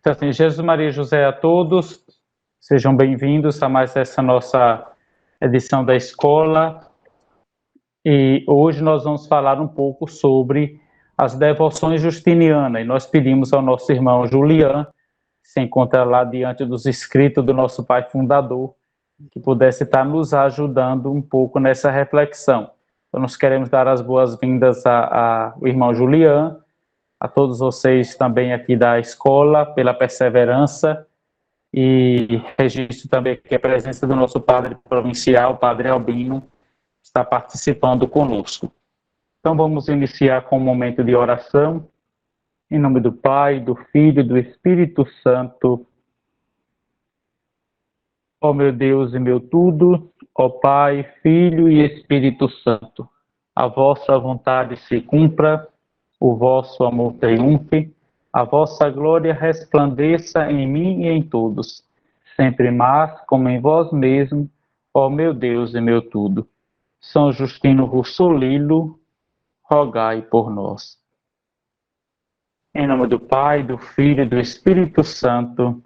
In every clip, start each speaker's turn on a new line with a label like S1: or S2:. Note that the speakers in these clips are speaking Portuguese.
S1: Então, assim, Jesus, Maria e José a todos, sejam bem-vindos a mais essa nossa edição da escola. E hoje nós vamos falar um pouco sobre as devoções justinianas. E nós pedimos ao nosso irmão Julian, que se encontra lá diante dos escritos do nosso pai fundador, que pudesse estar nos ajudando um pouco nessa reflexão. Então, nós queremos dar as boas-vindas ao irmão Julian, a todos vocês também aqui da escola, pela perseverança, e registro também que a presença do nosso padre provincial, padre Albino, está participando conosco. Então vamos iniciar com um momento de oração, em nome do Pai, do Filho e do Espírito Santo. Ó meu Deus e meu tudo, ó Pai, Filho e Espírito Santo, a vossa vontade se cumpra, o vosso amor triunfe, a vossa glória resplandeça em mim e em todos, sempre mais como em vós mesmo, ó meu Deus e meu tudo. São Justino Russolino, rogai por nós. Em nome do Pai, do Filho e do Espírito Santo.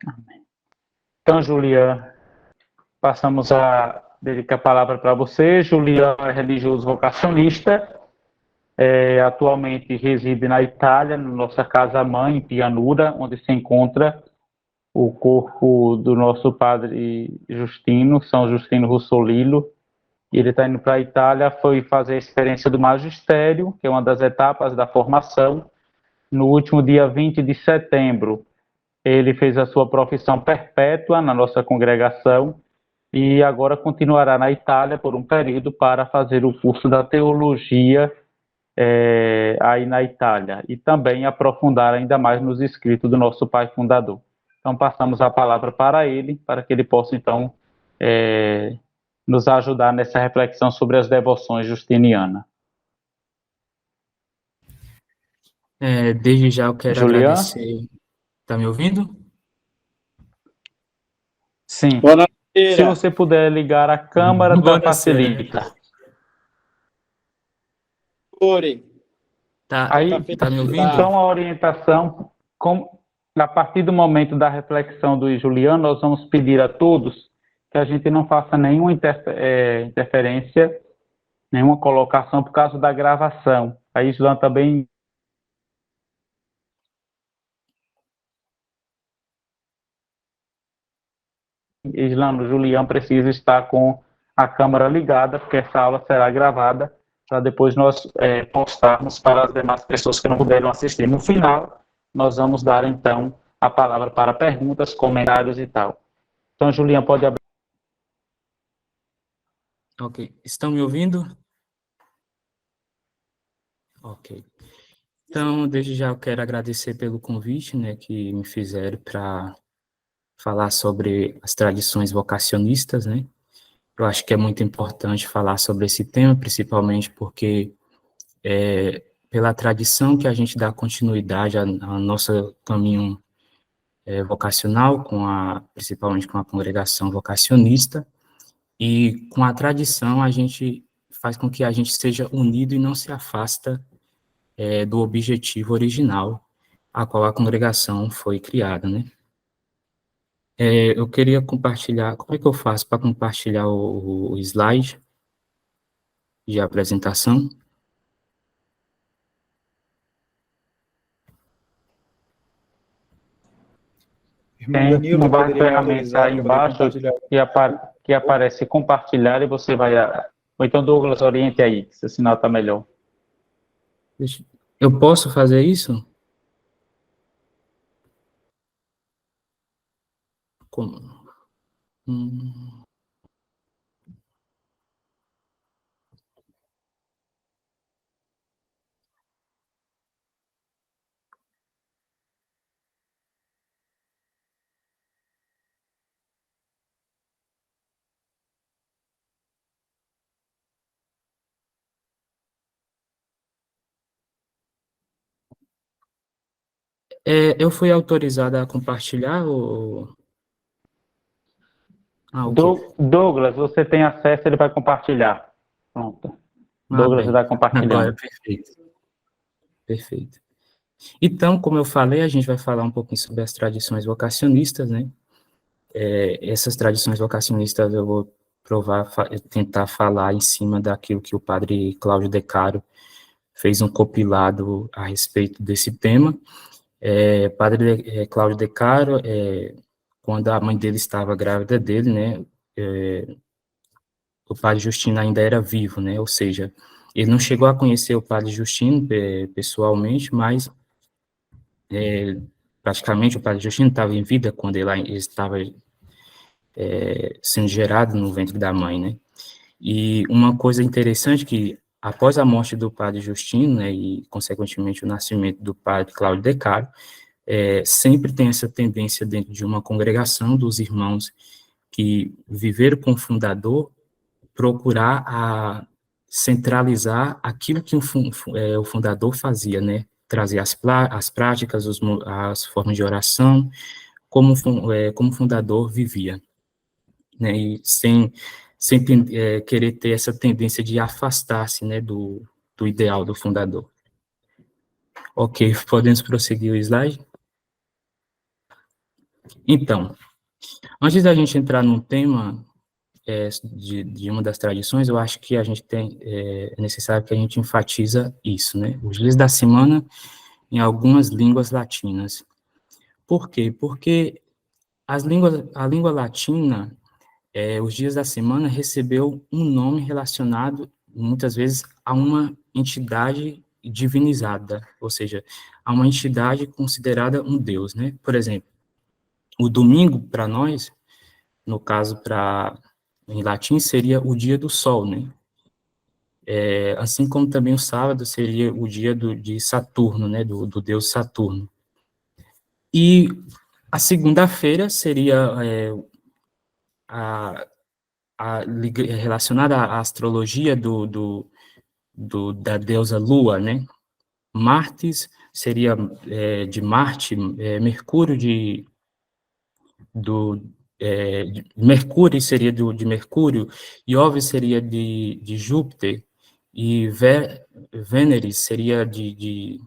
S1: Amém. Então, Julian, passamos a dedicar a palavra para você. Julian é religioso vocacionista, atualmente reside na Itália, na nossa casa-mãe, em Pianura, onde se encontra o corpo do nosso padre Justino, São Justino Russolino. Ele está indo para a Itália, foi fazer a experiência do magistério, que é uma das etapas da formação. No último dia 20 de setembro, ele fez a sua profissão perpétua na nossa congregação e agora continuará na Itália por um período para fazer o curso da teologia aí na Itália e também aprofundar ainda mais nos escritos do nosso pai fundador. Então passamos a palavra para ele, para que ele possa então nos ajudar nessa reflexão sobre as devoções justinianas.
S2: Desde já eu quero
S1: Julian?
S2: agradecer. Está me ouvindo?
S1: Sim. Se você puder ligar a câmera, já facilita.
S2: Tá me ouvindo?
S1: Então, a orientação, a partir do momento da reflexão do Juliano, nós vamos pedir a todos que a gente não faça nenhuma interferência, nenhuma colocação por causa da gravação. Aí, Juliano também... Islano, Julian precisa estar com a câmera ligada, porque essa aula será gravada para depois nós postarmos para as demais pessoas que não puderam assistir. No final, nós vamos dar, então, a palavra para perguntas, comentários e tal. Então, Julian, pode abrir.
S2: Ok. Estão me ouvindo? Ok. Então, desde já eu quero agradecer pelo convite, né, que me fizeram para falar sobre as tradições vocacionistas, né? Eu acho que é muito importante falar sobre esse tema, principalmente porque pela tradição que a gente dá continuidade ao nosso caminho vocacional, principalmente com a congregação vocacionista, e com a tradição a gente faz com que a gente seja unido e não se afasta do objetivo original a qual a congregação foi criada, né? Eu queria compartilhar, como é que eu faço para compartilhar o slide de apresentação?
S1: Tem uma ferramenta aí embaixo que aparece compartilhar e você vai... Ou então, Douglas, oriente aí, se o sinal está melhor.
S2: Eu posso fazer isso? Como? Eu fui autorizada a compartilhar ou...
S1: Okay. Douglas, você tem acesso, ele vai compartilhar. Pronto. Douglas
S2: bem.
S1: vai compartilhando.
S2: Agora, perfeito. Perfeito. Então, como eu falei, a gente vai falar um pouquinho sobre as tradições vocacionistas, né? Essas tradições vocacionistas eu vou tentar falar em cima daquilo que o padre Cláudio De Caro fez um compilado a respeito desse tema. Cláudio De Caro, quando a mãe dele estava grávida dele, né, o padre Justino ainda era vivo, né, ou seja, ele não chegou a conhecer o padre Justino pessoalmente, mas praticamente o padre Justino estava em vida quando ele estava sendo gerado no ventre da mãe, né. E uma coisa interessante que, após a morte do padre Justino, né, e consequentemente o nascimento do padre Cláudio De Caro, sempre tem essa tendência dentro de uma congregação dos irmãos que viveram com o fundador, procurar centralizar aquilo que o fundador fazia, né? Trazer as práticas, as formas de oração, como o fundador vivia, né? E sem querer ter essa tendência de afastar-se, né, do ideal do fundador. Ok, podemos prosseguir o slide? Então, antes da gente entrar num tema de uma das tradições, eu acho que a gente é necessário que a gente enfatiza isso, né? Os dias da semana em algumas línguas latinas. Por quê? Porque a língua latina, os dias da semana, recebeu um nome relacionado, muitas vezes, a uma entidade divinizada, ou seja, a uma entidade considerada um deus, né? Por exemplo, o domingo, para nós, no caso, em latim, seria o dia do sol, né? Assim como também o sábado seria o dia de Saturno, né? Do deus Saturno. E a segunda-feira seria a, relacionada à astrologia da deusa Lua, né? Martes seria de Marte, Mercúrio do Mercúrio seria de Mercúrio, Ioves seria de Júpiter, e Vêneres seria de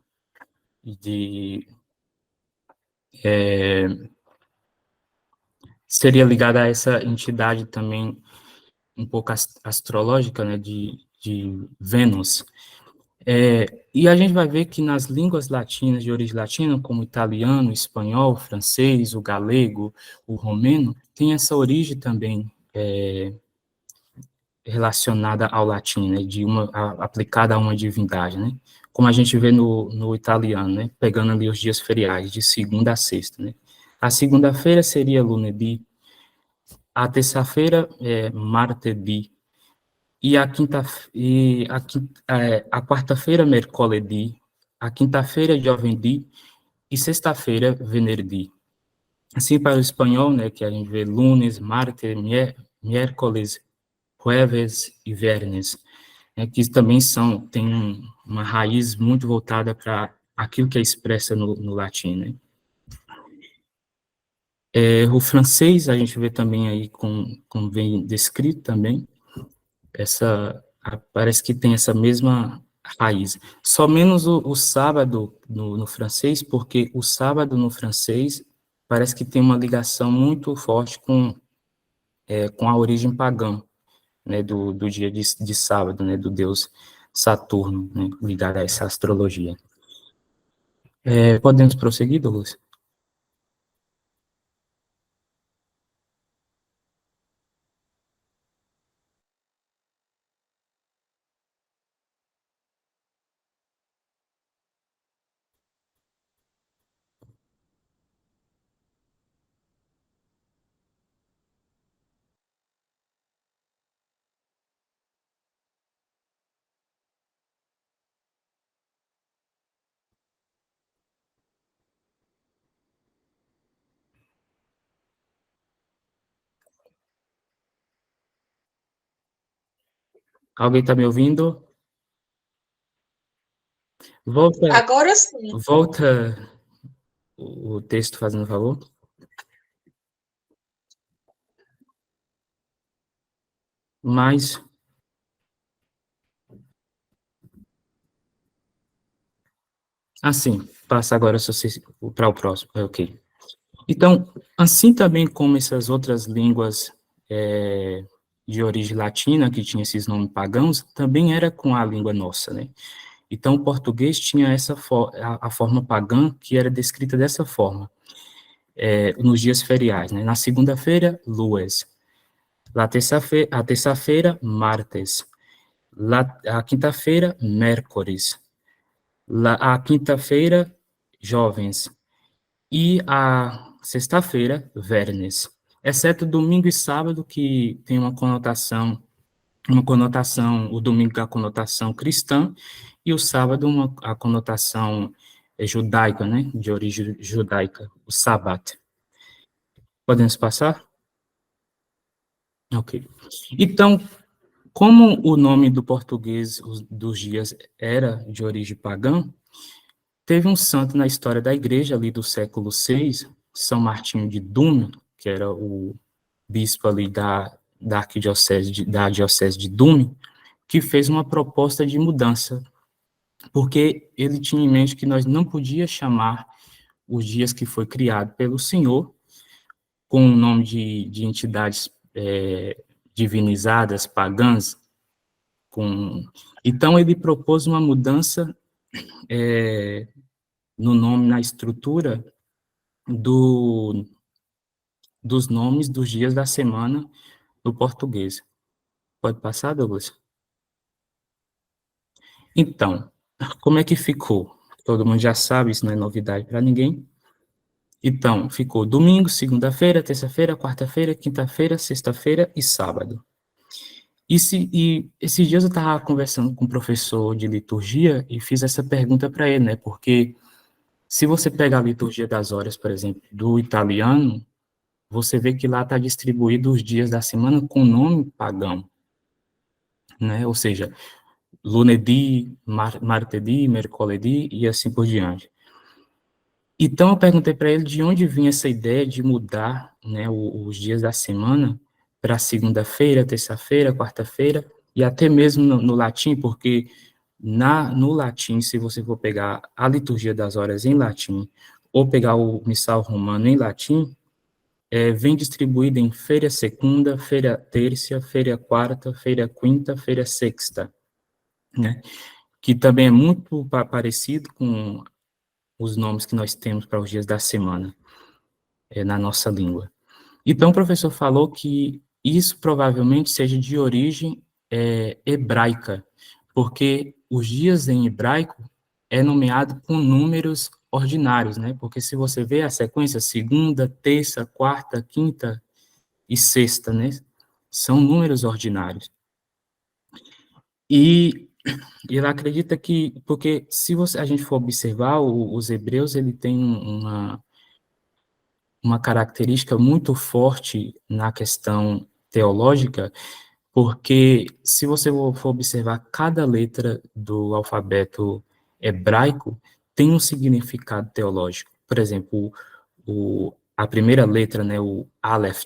S2: seria ligada a essa entidade também um pouco astrológica, né, de Vênus. E a gente vai ver que nas línguas latinas, de origem latina, como o italiano, o espanhol, o francês, o galego, o romeno, tem essa origem também relacionada ao latim, né, aplicada a uma divindade, né, como a gente vê no italiano, né, pegando ali os dias feriados, de segunda a sexta, né. A segunda-feira seria lunedì, a terça-feira é martedì, e a quarta-feira mercoledì, a quinta-feira giovedì, e sexta-feira venerdì. Assim, para o espanhol, né, que a gente vê lunes, martes, miércoles, jueves e viernes, né, que também tem uma raiz muito voltada para aquilo que é expressa no latim, né. O francês, a gente vê também aí, como vem descrito também, parece que tem essa mesma raiz. Só menos o sábado no francês, porque o sábado no francês parece que tem uma ligação muito forte com a origem pagã, né, do dia de sábado, né, do deus Saturno, né, ligado a essa astrologia. Podemos prosseguir, Douglas? Alguém está me ouvindo? Volta,
S3: Agora sim.
S2: volta o texto, fazendo favor. Mas Assim, passa agora para o próximo, ok. Então, assim também como essas outras línguas de origem latina, que tinham esses nomes pagãos, também era com a língua nossa, né? Então, o português tinha a forma pagã, que era descrita dessa forma, nos dias feriais, né? Na segunda-feira, lues. A terça-feira, martes. A quinta-feira, mércores. A quinta-feira, jovens. E a sexta-feira, vernes. Exceto domingo e sábado, que tem o domingo com a conotação cristã, e o sábado a conotação judaica, né, de origem judaica, o sábado. Podemos passar? Ok. Então, como o nome do português dos dias era de origem pagã, teve um santo na história da igreja, ali do século VI, São Martinho de Dume, que era o bispo ali da diocese de Dume, que fez uma proposta de mudança, porque ele tinha em mente que nós não podíamos chamar os dias que foi criado pelo Senhor com o nome de entidades divinizadas, pagãs. Então, ele propôs uma mudança no nome, na estrutura dos nomes dos dias da semana no português. Pode passar, Douglas? Então, como é que ficou? Todo mundo já sabe, isso não é novidade para ninguém. Então, ficou domingo, segunda-feira, terça-feira, quarta-feira, quinta-feira, sexta-feira e sábado. E esses dias eu estava conversando com um professor de liturgia e fiz essa pergunta para ele, né? Porque se você pegar a liturgia das horas, por exemplo, do italiano, você vê que lá está distribuído os dias da semana com nome pagão, né? Ou seja, lunedì, martedì, mercoledì e assim por diante. Então eu perguntei para ele de onde vinha essa ideia de mudar, né, os dias da semana para segunda-feira, terça-feira, quarta-feira e até mesmo no latim, porque no latim, se você for pegar a liturgia das horas em latim ou pegar o missal romano em latim, vem distribuído em feira segunda, feira terça, feira quarta, feira quinta, feira sexta, né? Que também é muito parecido com os nomes que nós temos para os dias da semana, na nossa língua. Então, o professor falou que isso provavelmente seja de origem hebraica, porque os dias em hebraico é nomeado com números ordinários, né? Porque se você vê a sequência, segunda, terça, quarta, quinta e sexta, né? São números ordinários. E ele acredita que, porque se a gente for observar, os hebreus, ele tem uma característica muito forte na questão teológica, porque se você for observar, cada letra do alfabeto hebraico tem um significado teológico. Por exemplo, a primeira letra, né, o Aleph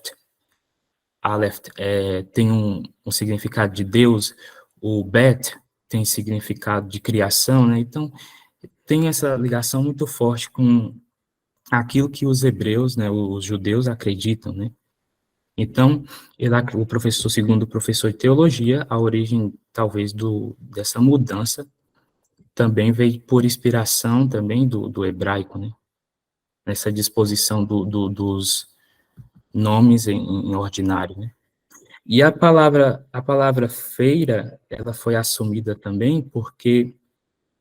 S2: tem um significado de Deus, o Bet tem significado de criação, né? Então, tem essa ligação muito forte com aquilo que os hebreus, né, os judeus acreditam, né? Então, o professor, segundo o professor de teologia, a origem, talvez, dessa mudança também veio por inspiração também do hebraico, né? Nessa disposição dos nomes em ordinário, né? E a palavra feira, ela foi assumida também porque,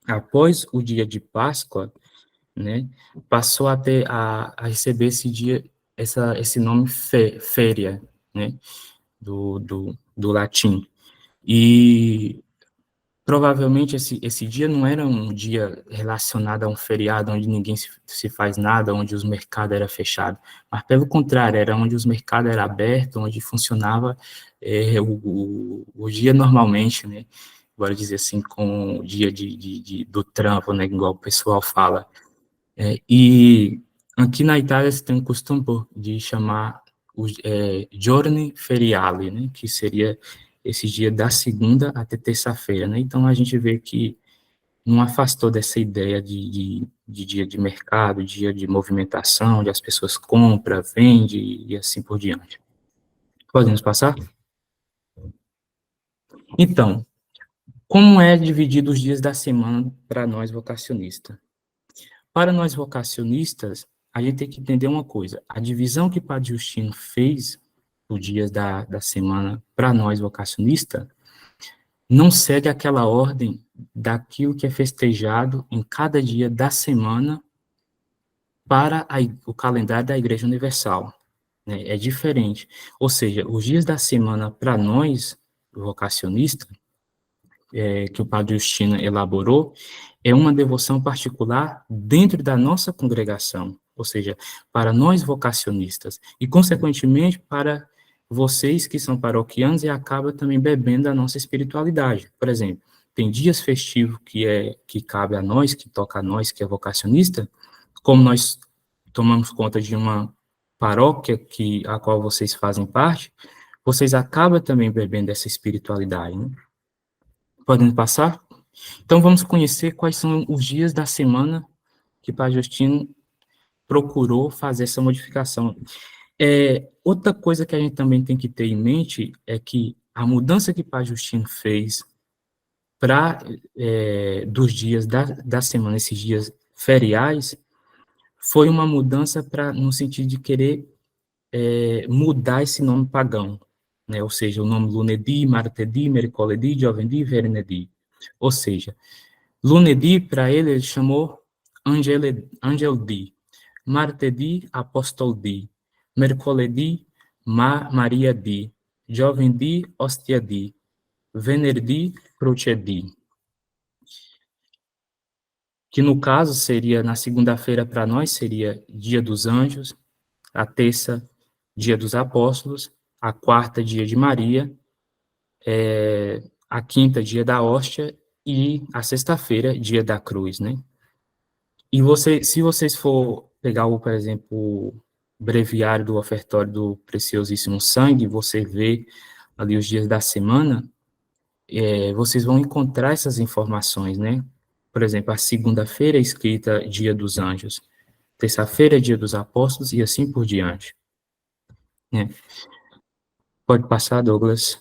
S2: após o dia de Páscoa, né, passou a receber esse dia, esse nome féria, né, do latim. E provavelmente esse dia não era um dia relacionado a um feriado onde ninguém se faz nada, onde os mercados eram fechados, mas pelo contrário, era onde os mercados eram abertos, onde funcionava o dia normalmente, né? Bora dizer assim, com o dia do trampo, né? Igual o pessoal fala. E aqui na Itália se tem um costume de chamar giorni feriali, né, que seria esse dia da segunda até terça-feira, né? Então a gente vê que não afastou dessa ideia de dia de mercado, dia de movimentação, onde as pessoas compram, vendem e assim por diante. Podemos passar? Então, como é dividido os dias da semana para nós vocacionistas? Para nós vocacionistas, a gente tem que entender uma coisa. A divisão que Padre Justino fez os dias da semana para nós vocacionistas não segue aquela ordem daquilo que é festejado em cada dia da semana para o calendário da Igreja Universal, né? É diferente. Ou seja, os dias da semana para nós vocacionistas, que o Padre Justino elaborou, é uma devoção particular dentro da nossa congregação, ou seja, para nós vocacionistas, e, consequentemente, para vocês que são paroquianos e acabam também bebendo da nossa espiritualidade. Por exemplo, tem dias festivos que cabe a nós, que toca a nós, que é vocacionista, como nós tomamos conta de uma paróquia a qual vocês fazem parte, vocês acabam também bebendo dessa espiritualidade, né? Podemos passar? Então, vamos conhecer quais são os dias da semana que Padre Justino procurou fazer essa modificação. Outra coisa que a gente também tem que ter em mente é que a mudança que Padre Justino fez dos dias da semana, esses dias feriais, foi uma mudança no sentido de querer mudar esse nome pagão, né? Ou seja, o nome lunedì, martedì, mercoledì, giovedì, venerdì. Ou seja, lunedì, para ele chamou Angel Di, martedì, Apóstolo Di, mercoledì, Maria Di, giovedì, Ostia Di, venerdì, Croce Di. Que no caso seria, na segunda-feira para nós, seria Dia dos Anjos, a terça, Dia dos Apóstolos, a quarta, Dia de Maria, a quinta, Dia da Hóstia, e a sexta-feira, Dia da Cruz, né? E se vocês for pegar, por exemplo, o breviário do ofertório do Preciosíssimo Sangue, você vê ali os dias da semana, vocês vão encontrar essas informações, né? Por exemplo, a segunda-feira é escrita Dia dos Anjos, terça-feira é Dia dos Apóstolos e assim por diante, né? Pode passar, Douglas.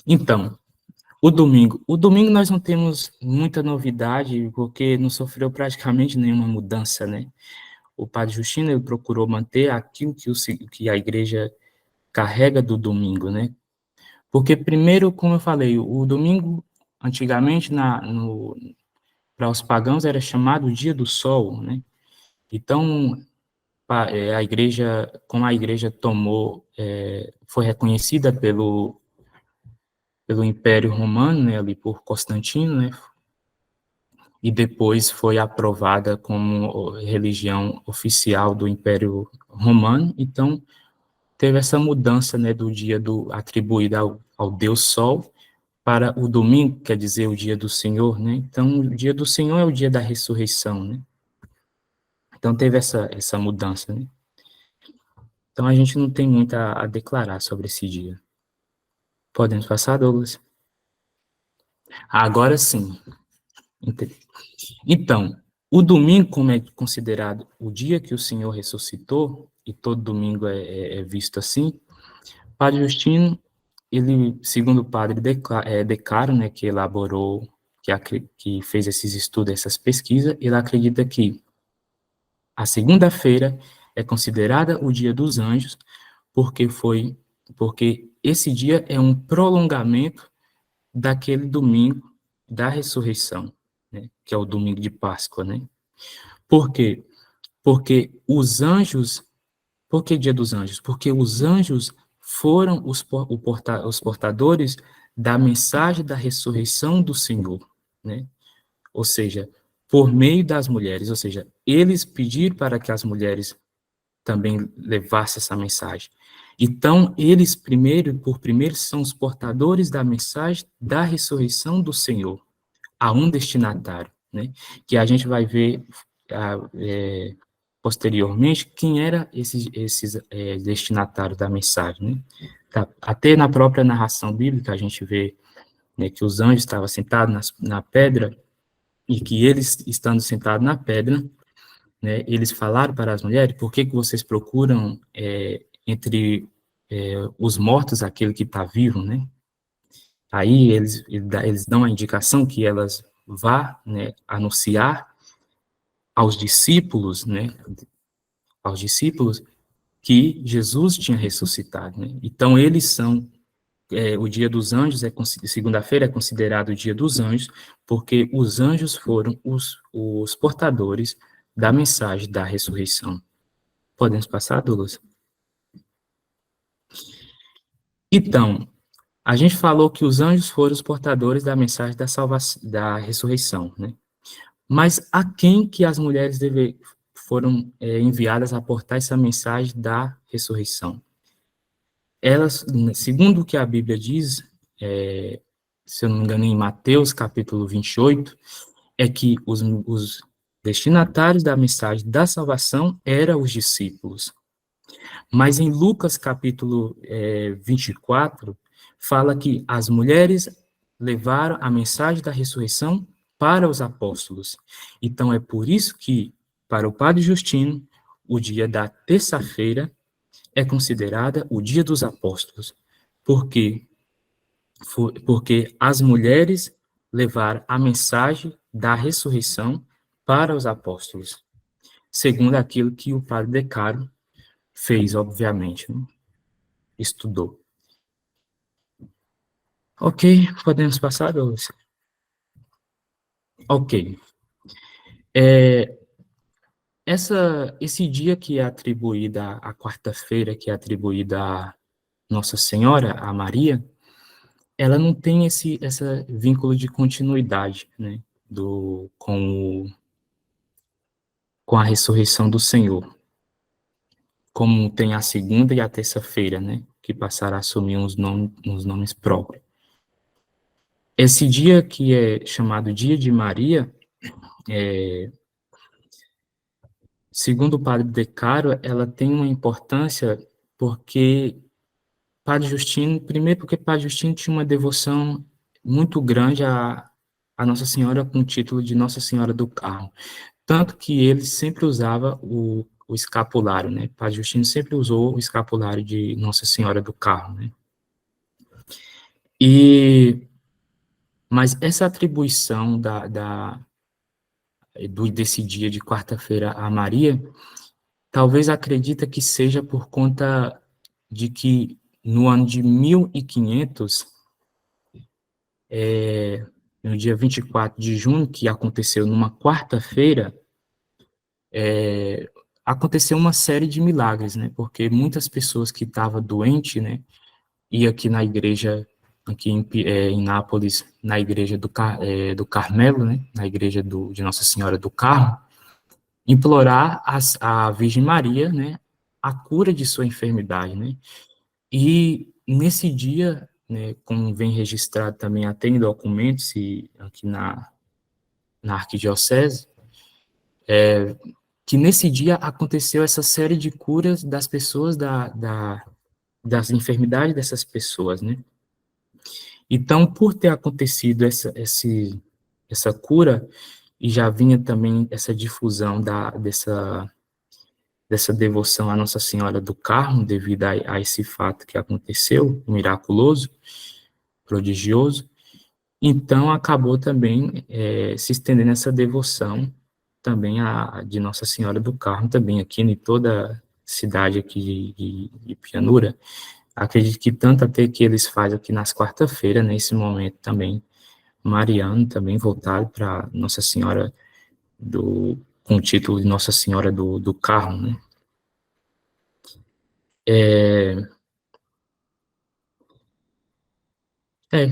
S2: Então, o domingo. O domingo nós não temos muita novidade, porque não sofreu praticamente nenhuma mudança, né? O Padre Justino ele procurou manter aquilo que a igreja carrega do domingo, né? Porque, primeiro, como eu falei, o domingo, antigamente, para os pagãos, era chamado Dia do Sol, né? Então, a igreja, como a igreja foi reconhecida pelo Império Romano, né, ali por Constantino, né, e depois foi aprovada como religião oficial do Império Romano, então teve essa mudança, né, do dia atribuído ao Deus Sol para o domingo, quer dizer, o dia do Senhor, né, então o dia do Senhor é o dia da ressurreição, né, então teve essa mudança, né, então a gente não tem muito a declarar sobre esse dia. Podemos passar, Douglas? Agora sim. Então, o domingo, como é considerado o dia que o Senhor ressuscitou, e todo domingo é visto assim, Padre Justino, ele, segundo o Padre Decaro, né, que elaborou, que fez esses estudos, essas pesquisas, ele acredita que a segunda-feira é considerada o dia dos anjos, porque esse dia é um prolongamento daquele domingo da ressurreição, né, que é o domingo de Páscoa, né? Por quê? Porque os anjos, por que dia dos anjos? Porque os anjos foram os portadores da mensagem da ressurreição do Senhor, né? Ou seja, por meio das mulheres, ou seja, eles pediram para que as mulheres também levassem essa mensagem. Então, eles por primeiro são os portadores da mensagem da ressurreição do Senhor a um destinatário, né? Que a gente vai ver posteriormente quem era esses destinatários da mensagem, né? Até na própria narração bíblica a gente vê né, que os anjos estavam sentados na pedra, e que eles, estando sentados na pedra, né, eles falaram para as mulheres: por que vocês procuram entre os mortos aquele que está vivo, né? Aí eles dão a indicação que elas vá, né, anunciar aos discípulos, né, aos discípulos que Jesus tinha ressuscitado, né? Então eles são o dia dos anjos segunda-feira é considerado o dia dos anjos, porque os anjos foram os portadores da mensagem da ressurreição. Podemos passar, Douglas? Então, a gente falou que os anjos foram os portadores da mensagem da salvação, da ressurreição, né? Mas a quem que as mulheres foram enviadas a portar essa mensagem da ressurreição? Elas, segundo o que a Bíblia diz, se eu não me engano, em Mateus, capítulo 28, é que os destinatários da mensagem da salvação eram os discípulos. Mas em Lucas, capítulo 24, fala que as mulheres levaram a mensagem da ressurreição para os apóstolos. Então, é por isso que, para o padre Justino, o dia da terça-feira é considerada o dia dos apóstolos. Por quê? Porque as mulheres levaram a mensagem da ressurreição para os apóstolos, segundo aquilo que o padre Decaro fez, obviamente, né? Estudou. Ok, podemos passar, Douglas? Ok. Esse dia que é atribuída, a quarta-feira, que é atribuída a Nossa Senhora, a Maria, ela não tem esse vínculo de continuidade, né, com a ressurreição do Senhor, como tem a segunda e a terça-feira, né, que passaram a assumir uns nomes próprios. Esse dia que é chamado Dia de Maria, segundo o padre Decaro, ela tem uma importância porque Padre Justino, primeiro porque Padre Justino tinha uma devoção muito grande a Nossa Senhora com o título de Nossa Senhora do Carmo, tanto que ele sempre usava o escapulário, né? Padre Justino sempre usou o escapulário de Nossa Senhora do Carmo, né? Mas essa atribuição desse dia de quarta-feira a Maria, talvez acredita que seja por conta de que no ano de 1500, no dia 24 de junho, que aconteceu numa quarta-feira, aconteceu uma série de milagres, né? Porque muitas pessoas que estavam doentes, né, ia aqui na igreja, aqui em Nápoles, na igreja do Carmelo, né, na igreja de Nossa Senhora do Carmo, implorar a Virgem Maria, né, a cura de sua enfermidade, né? E nesse dia, né, como vem registrado também até em documentos e aqui na arquidiocese, que nesse dia aconteceu essa série de curas das pessoas, das enfermidades dessas pessoas, né? Então, por ter acontecido essa cura, e já vinha também essa difusão dessa devoção à Nossa Senhora do Carmo, devido a esse fato que aconteceu, miraculoso, prodigioso, então acabou também se estendendo essa devoção também de Nossa Senhora do Carmo, também aqui em toda a cidade aqui de Pianura. Acredito que tanto até que eles fazem aqui nas quarta-feiras, nesse momento também, mariano, também voltado para Nossa Senhora com o título de Nossa Senhora do Carmo, né?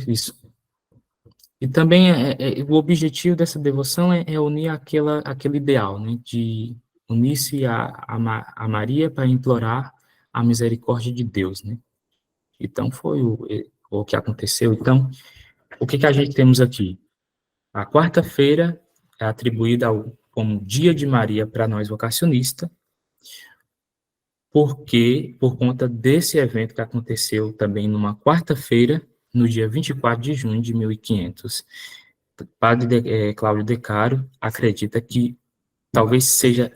S2: Isso. E também o objetivo dessa devoção é unir aquele ideal, né, de unir-se a Maria para implorar a misericórdia de Deus, né? Então, foi o que aconteceu. Então, o que a gente temos aqui? A quarta-feira é atribuída como Dia de Maria para nós vocacionistas, porque, por conta desse evento que aconteceu também numa quarta-feira, no dia 24 de junho de 1500. Cláudio De Caro acredita que talvez seja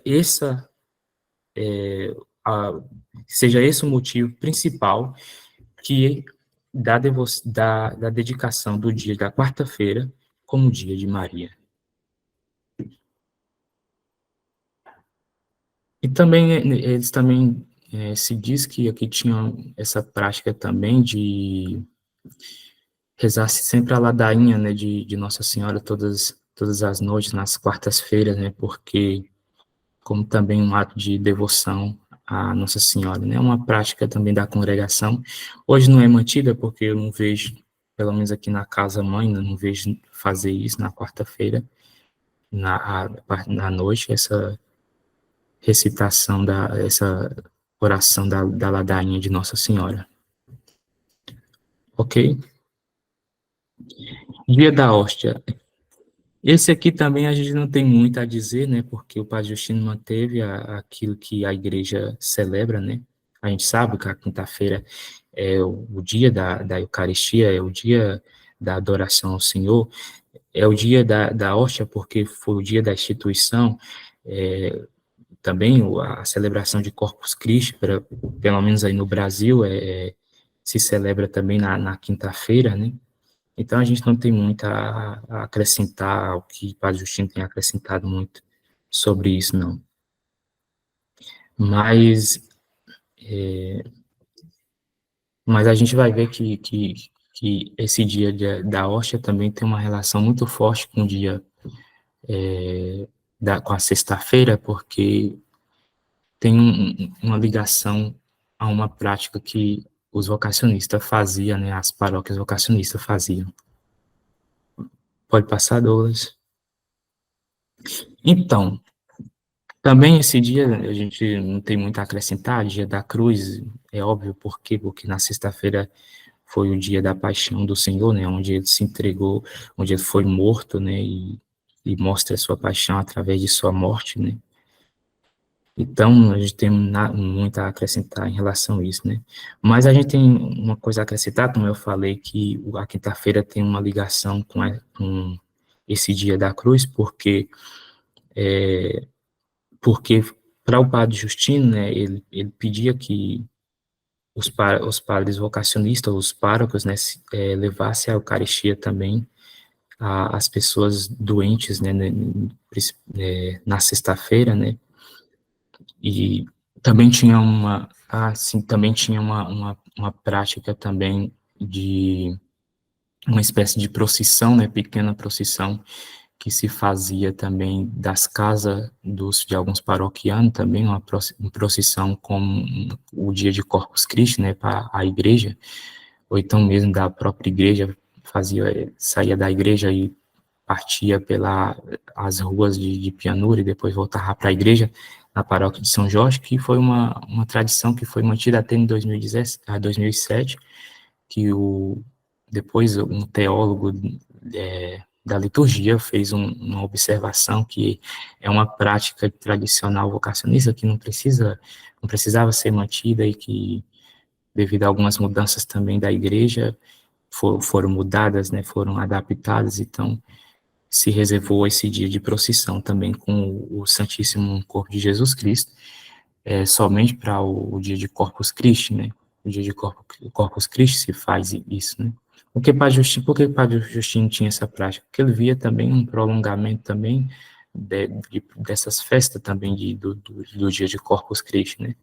S2: seja esse o motivo principal que da dedicação do dia da quarta-feira como dia de Maria. E também, eles também se diz que aqui tinha essa prática também de rezar sempre a ladainha, né, de Nossa Senhora todas as noites, nas quartas-feiras, né, porque como também um ato de devoção a Nossa Senhora, né, uma prática também da congregação. Hoje não é mantida porque eu não vejo, pelo menos aqui na casa mãe, eu não vejo fazer isso na quarta-feira, na noite, essa recitação, essa oração da ladainha de Nossa Senhora. Ok? Dia da hóstia. Esse aqui também a gente não tem muito a dizer, né, porque o Padre Justino manteve aquilo que a igreja celebra, né, a gente sabe que a quinta-feira é o dia da Eucaristia, é o dia da adoração ao Senhor, é o dia da hóstia, porque foi o dia da instituição, também a celebração de Corpus Christi, pelo menos aí no Brasil, se celebra também na quinta-feira, né, então, a gente não tem muito a acrescentar, o que o Padre Justino tem acrescentado muito sobre isso, não. Mas, mas a gente vai ver que esse dia da hóstia também tem uma relação muito forte com o dia, com a sexta-feira, porque tem uma ligação a uma prática que os vocacionistas faziam, né, as paróquias vocacionistas faziam. Pode passar, Douglas. Então, também esse dia a gente não tem muito a acrescentar, dia da cruz, é óbvio por quê? Porque na sexta-feira foi o dia da paixão do Senhor, né, onde ele se entregou, onde ele foi morto, né, e mostra a sua paixão através de sua morte, né. Então, a gente tem muito a acrescentar em relação a isso, né. Mas a gente tem uma coisa a acrescentar, como eu falei, que a quinta-feira tem uma ligação com esse dia da cruz, porque para o Padre Justino, né, ele pedia que os padres vocacionistas, os párocos, né, levassem a Eucaristia também às pessoas doentes, né, na sexta-feira, né, e também tinha também tinha uma prática também de uma espécie de procissão, né, pequena procissão, que se fazia também das casas de alguns paroquianos, também uma procissão com o dia de Corpus Christi, né, para a igreja, ou então mesmo da própria igreja, saía da igreja e partia pelas ruas de Pianura e depois voltava para a igreja, na paróquia de São Jorge, que foi uma tradição que foi mantida até em 2007, que depois um teólogo da liturgia fez uma observação que é uma prática tradicional vocacionista que não precisava ser mantida e que, devido a algumas mudanças também da igreja, foram mudadas, né, foram adaptadas, então se reservou esse dia de procissão também com o Santíssimo Corpo de Jesus Cristo, somente para o dia de Corpus Christi, né, o dia de Corpus Christi se faz isso, né. Por que o Padre Justino tinha essa prática? Porque ele via também um prolongamento também dessas festas também do dia de Corpus Christi, né?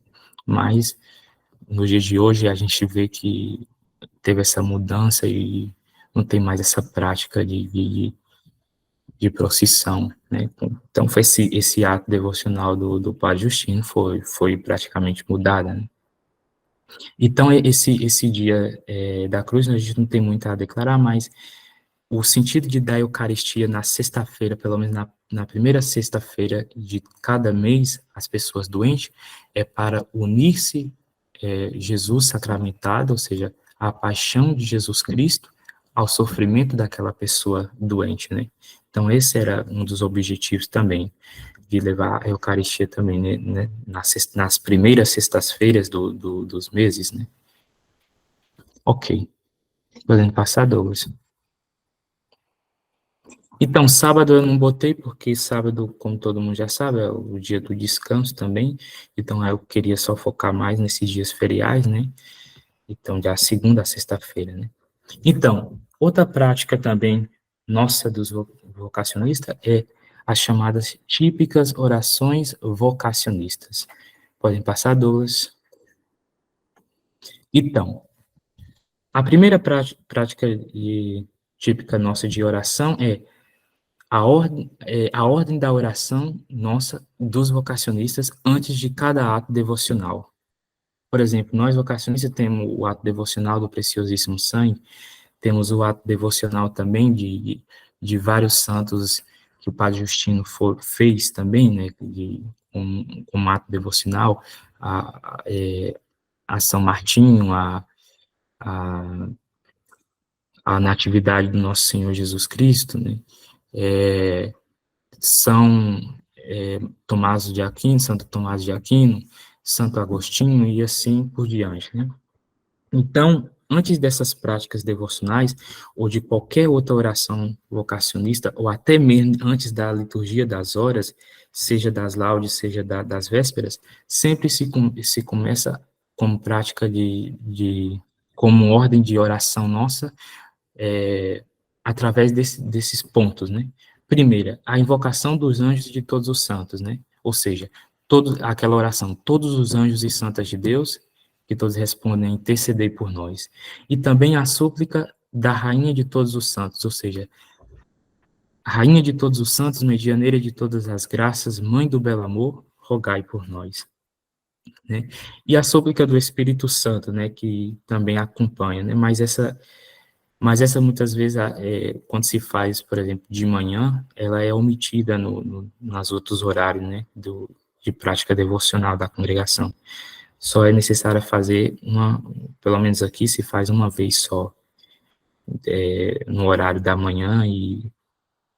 S2: Mas no dia de hoje a gente vê que teve essa mudança e não tem mais essa prática de procissão, né? Então foi esse ato devocional do Padre Justino foi praticamente mudado, né? Então, esse dia da cruz, a gente não tem muito a declarar, mas o sentido de dar a Eucaristia na sexta-feira, pelo menos na primeira sexta-feira de cada mês, as pessoas doentes, é para unir-se Jesus sacramentado, ou seja, a paixão de Jesus Cristo, ao sofrimento daquela pessoa doente, né? Então, esse era um dos objetivos também, de levar a Eucaristia também, né, nas primeiras sextas-feiras dos meses, né? Ok. Podendo passar, Douglas. Então, sábado eu não botei, porque sábado, como todo mundo já sabe, é o dia do descanso também. Então, eu queria só focar mais nesses dias feriais, né? Então, da segunda a sexta-feira, né? Então, outra prática também nossa dos vocacionistas é as chamadas típicas orações vocacionistas. Podem passar, Douglas. Então, a primeira prática típica nossa de oração é a ordem da oração nossa dos vocacionistas antes de cada ato devocional. Por exemplo, nós vocacionistas temos o ato devocional do Preciosíssimo Sangue, temos o ato devocional também de vários santos que o Padre Justino fez também, né, um ato devocional, a São Martinho, a, a Natividade do Nosso Senhor Jesus Cristo, né, São Tomás de Aquino, Santo Tomás de Aquino, Santo Agostinho e assim por diante, né. Então, antes dessas práticas devocionais, ou de qualquer outra oração vocacionista, ou até mesmo antes da liturgia das horas, seja das laudes, seja das vésperas, sempre se começa como prática como ordem de oração nossa, através desses pontos, né? Primeira, a invocação dos anjos de todos os santos, né? Ou seja, aquela oração, todos os anjos e santas de Deus, que todos respondem, intercedei por nós. E também a súplica da Rainha de todos os santos, ou seja, Rainha de todos os santos, medianeira de todas as graças, Mãe do belo amor, rogai por nós. Né? E a súplica do Espírito Santo, né, que também acompanha, né? Mas essa muitas vezes, quando se faz, por exemplo, de manhã, ela é omitida nos outros horários, né, de prática devocional da congregação. Só é necessário fazer pelo menos aqui se faz uma vez só, no horário da manhã e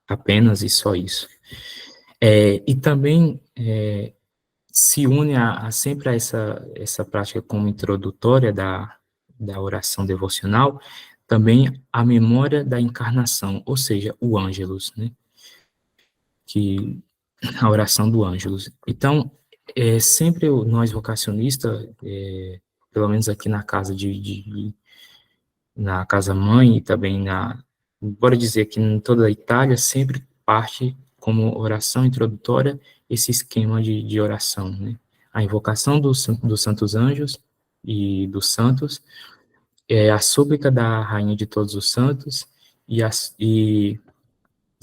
S2: apenas e só isso. E também se une sempre a essa prática como introdutória da oração devocional, também a memória da encarnação, ou seja, o Ângelus, né? A oração do Ângelus. Então, sempre nós vocacionistas, pelo menos aqui na casa na casa mãe e também bora dizer que em toda a Itália, sempre parte como oração introdutória esse esquema de oração, né? A invocação dos santos anjos e dos santos, a súplica da Rainha de todos os santos e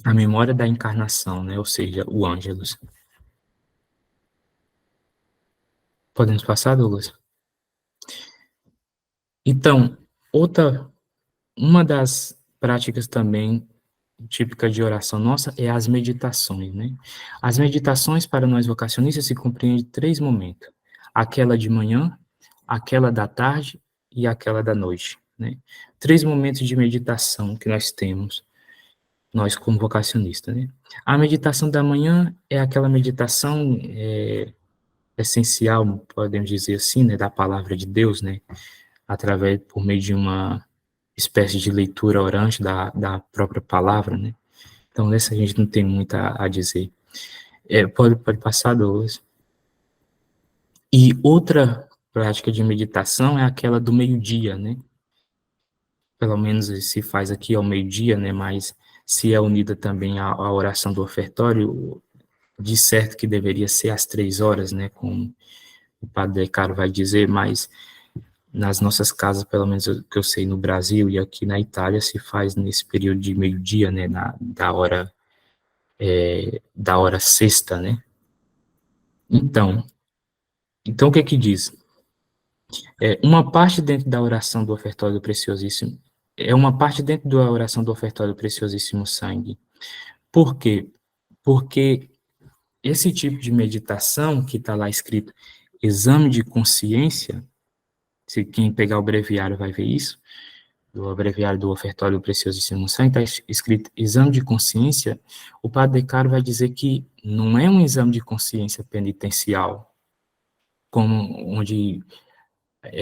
S2: a memória da encarnação, né? Ou seja, o Ângelus. Podemos passar, Douglas? Então, uma das práticas também típica de oração nossa é as meditações, né? As meditações para nós vocacionistas se compreendem em 3 momentos: aquela de manhã, aquela da tarde e aquela da noite, né? 3 momentos de meditação que nós temos, nós como vocacionistas, né? A meditação da manhã é aquela meditação essencial, podemos dizer assim, né, da palavra de Deus, né? Por meio de uma espécie de leitura orante da própria palavra, né? Então, nessa a gente não tem muito a dizer. Pode passar, Douglas. E outra prática de meditação é aquela do meio-dia, né? Pelo menos se faz aqui ao meio-dia, né? Mas se é unida também à oração do ofertório, de certo que deveria ser às 3 horas, né? Como o Padre Decaro vai dizer, mas nas nossas casas, pelo menos que eu sei no Brasil e aqui na Itália, se faz nesse período de meio-dia, né? Da hora sexta, né? Então o que é que diz? Uma parte dentro da oração do ofertório do Preciosíssimo, uma parte dentro da oração do ofertório do Preciosíssimo Sangue. Por quê? Porque esse tipo de meditação que está lá escrito, exame de consciência, se quem pegar o breviário vai ver isso, do breviário do ofertório do Preciosíssimo Sangue, está escrito exame de consciência, o Padre Decaro vai dizer que não é um exame de consciência penitencial, onde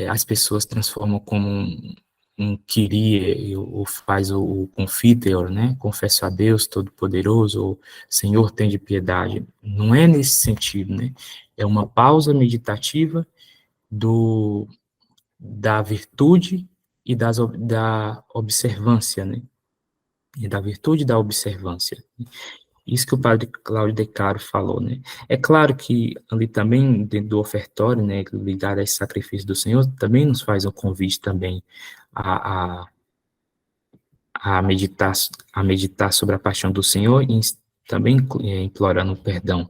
S2: as pessoas transformam como um Kyrie, ou faz o Confiteor, né? Confesso a Deus Todo-Poderoso, ou Senhor, tem de piedade. Não é nesse sentido, né? É uma pausa meditativa da virtude e da observância, né? E da virtude e da observância. Isso que o padre Cláudio de Caro falou, né? É claro que ali também, dentro do ofertório, né, ligado a esse sacrifício do Senhor, também nos faz um convite também a, a, a meditar sobre a paixão do Senhor e também implorando perdão.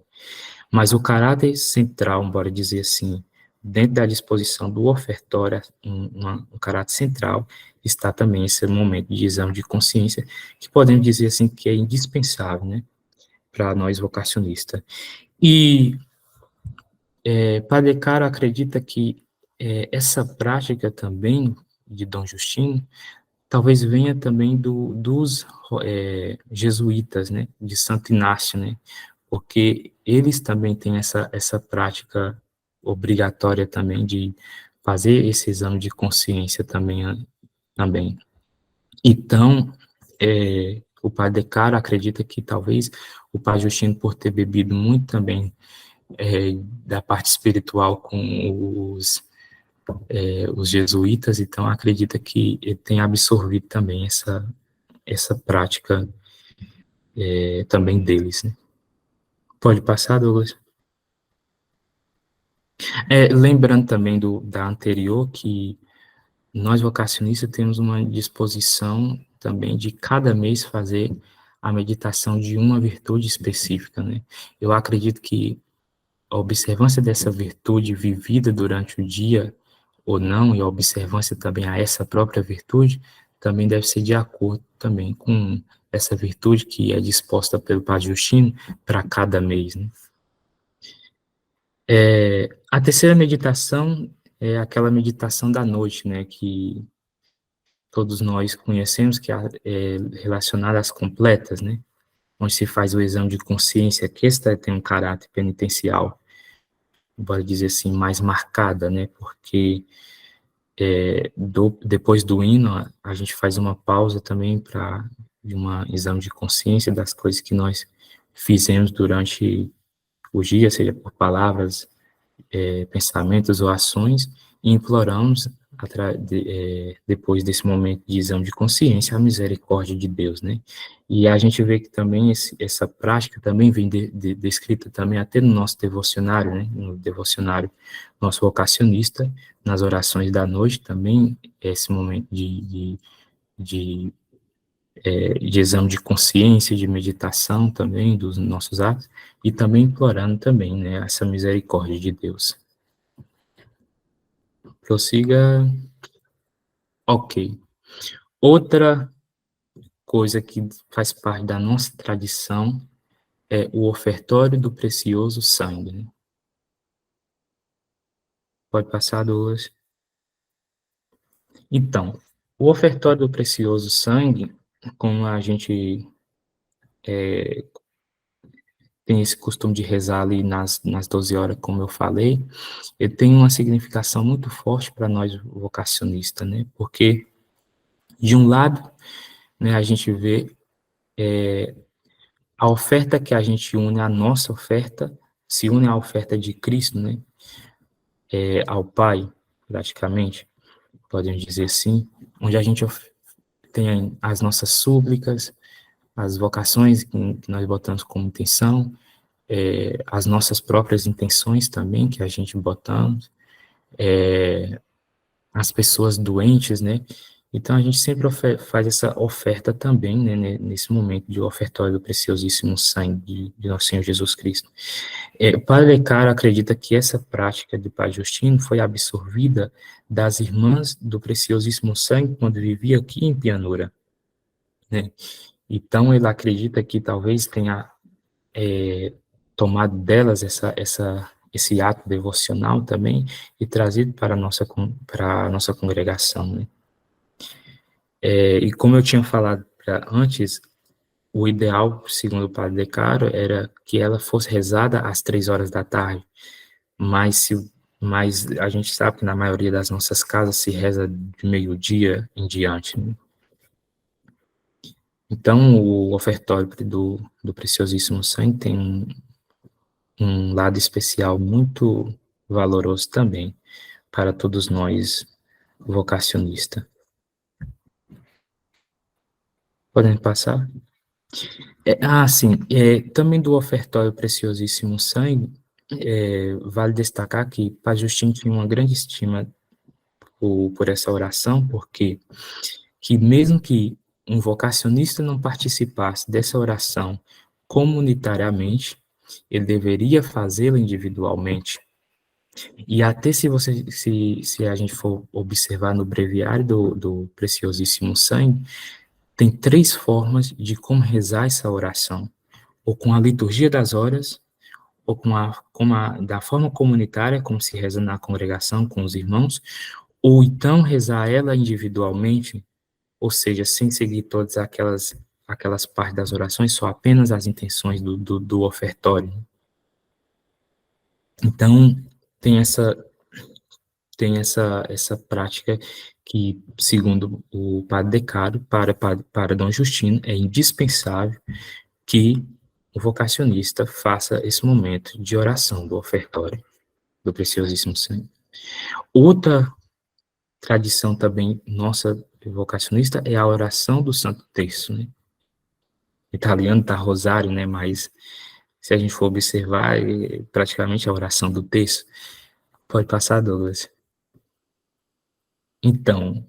S2: Mas o caráter central, embora dizer assim, dentro da disposição do ofertório, um caráter central, está também esse momento de exame de consciência, que podemos dizer assim que é indispensável, né, para nós vocacionistas. E Padre Caro acredita que essa prática também de Dom Justino talvez venha também dos jesuítas, né, de Santo Inácio, né, porque eles também têm essa prática obrigatória também de fazer esse exame de consciência também. Então, o padre De Caro acredita que talvez o padre Justino, por ter bebido muito também da parte espiritual com os jesuítas, então acredita que ele tem absorvido também essa prática também deles, né? Pode passar, Douglas? Lembrando também da anterior, que nós vocacionistas temos uma disposição também de cada mês fazer a meditação de uma virtude específica, né? Eu acredito que a observância dessa virtude vivida durante o dia ou não, e a observância também a essa própria virtude, também deve ser de acordo também com essa virtude que é disposta pelo Padre Justino para cada mês, né? A terceira meditação é aquela meditação da noite, né, que todos nós conhecemos, que é relacionada às completas, né, onde se faz o exame de consciência, que esta tem um caráter penitencial, bora dizer assim, mais marcada, né, porque depois do hino, a gente faz uma pausa também de um exame de consciência das coisas que nós fizemos durante o dia, seja por palavras, pensamentos ou ações, e imploramos, depois desse momento de exame de consciência, a misericórdia de Deus, né? E a gente vê que também essa prática também vem descrita também até no nosso devocionário, né? No devocionário nosso vocacionista, nas orações da noite também, esse momento de exame de consciência, de meditação também dos nossos atos, e também implorando também, né, essa misericórdia de Deus. Prossiga. Ok. Outra coisa que faz parte da nossa tradição é o ofertório do precioso sangue, né? Pode passar, Douglas. Então, o ofertório do precioso sangue, como a gente tem esse costume de rezar ali nas 12 horas, como eu falei, ele tem uma significação muito forte para nós vocacionistas, né? Porque, de um lado, né, a gente vê a oferta que a gente une, a nossa oferta, se une à oferta de Cristo, né? Ao Pai, praticamente, podemos dizer assim, onde a gente tem as nossas súplicas, as vocações que nós botamos como intenção, as nossas próprias intenções também, que a gente botamos, as pessoas doentes, né? Então, a gente sempre faz essa oferta também, né, nesse momento de ofertório do preciosíssimo sangue de nosso Senhor Jesus Cristo. O Padre Caro acredita que essa prática de Padre Justino foi absorvida das irmãs do preciosíssimo sangue quando vivia aqui em Pianura, né? Então, ele acredita que talvez tenha tomado delas esse ato devocional também e trazido para a nossa congregação, né? E como eu tinha falado antes, o ideal, segundo o Padre De Caro, era que ela fosse rezada às 3 horas da tarde, mas mas a gente sabe que na maioria das nossas casas se reza de meio-dia em diante, né? Então, o ofertório do Preciosíssimo Sangue tem um lado especial muito valoroso também para todos nós vocacionistas. Podem passar? Sim, também do ofertório Preciosíssimo Sangue, vale destacar que Padre Justino tinha uma grande estima por essa oração, porque que mesmo que um vocacionista não participasse dessa oração comunitariamente, ele deveria fazê-la individualmente. E até se a gente for observar no breviário do Preciosíssimo Sangue, tem 3 formas de como rezar essa oração, ou com a liturgia das horas, ou da forma comunitária, como se reza na congregação com os irmãos, ou então rezar ela individualmente, ou seja, sem seguir todas aquelas partes das orações, só apenas as intenções do ofertório. Então, tem essa prática que, segundo o Padre Decário, para Dom Justino, é indispensável que o vocacionista faça esse momento de oração do ofertório do Preciosíssimo Sangue. Outra tradição também nossa vocacionista é a oração do Santo Terço, né? Italiano tá rosário, né? Mas se a gente for observar, é praticamente a oração do terço. Pode passar, Douglas. Então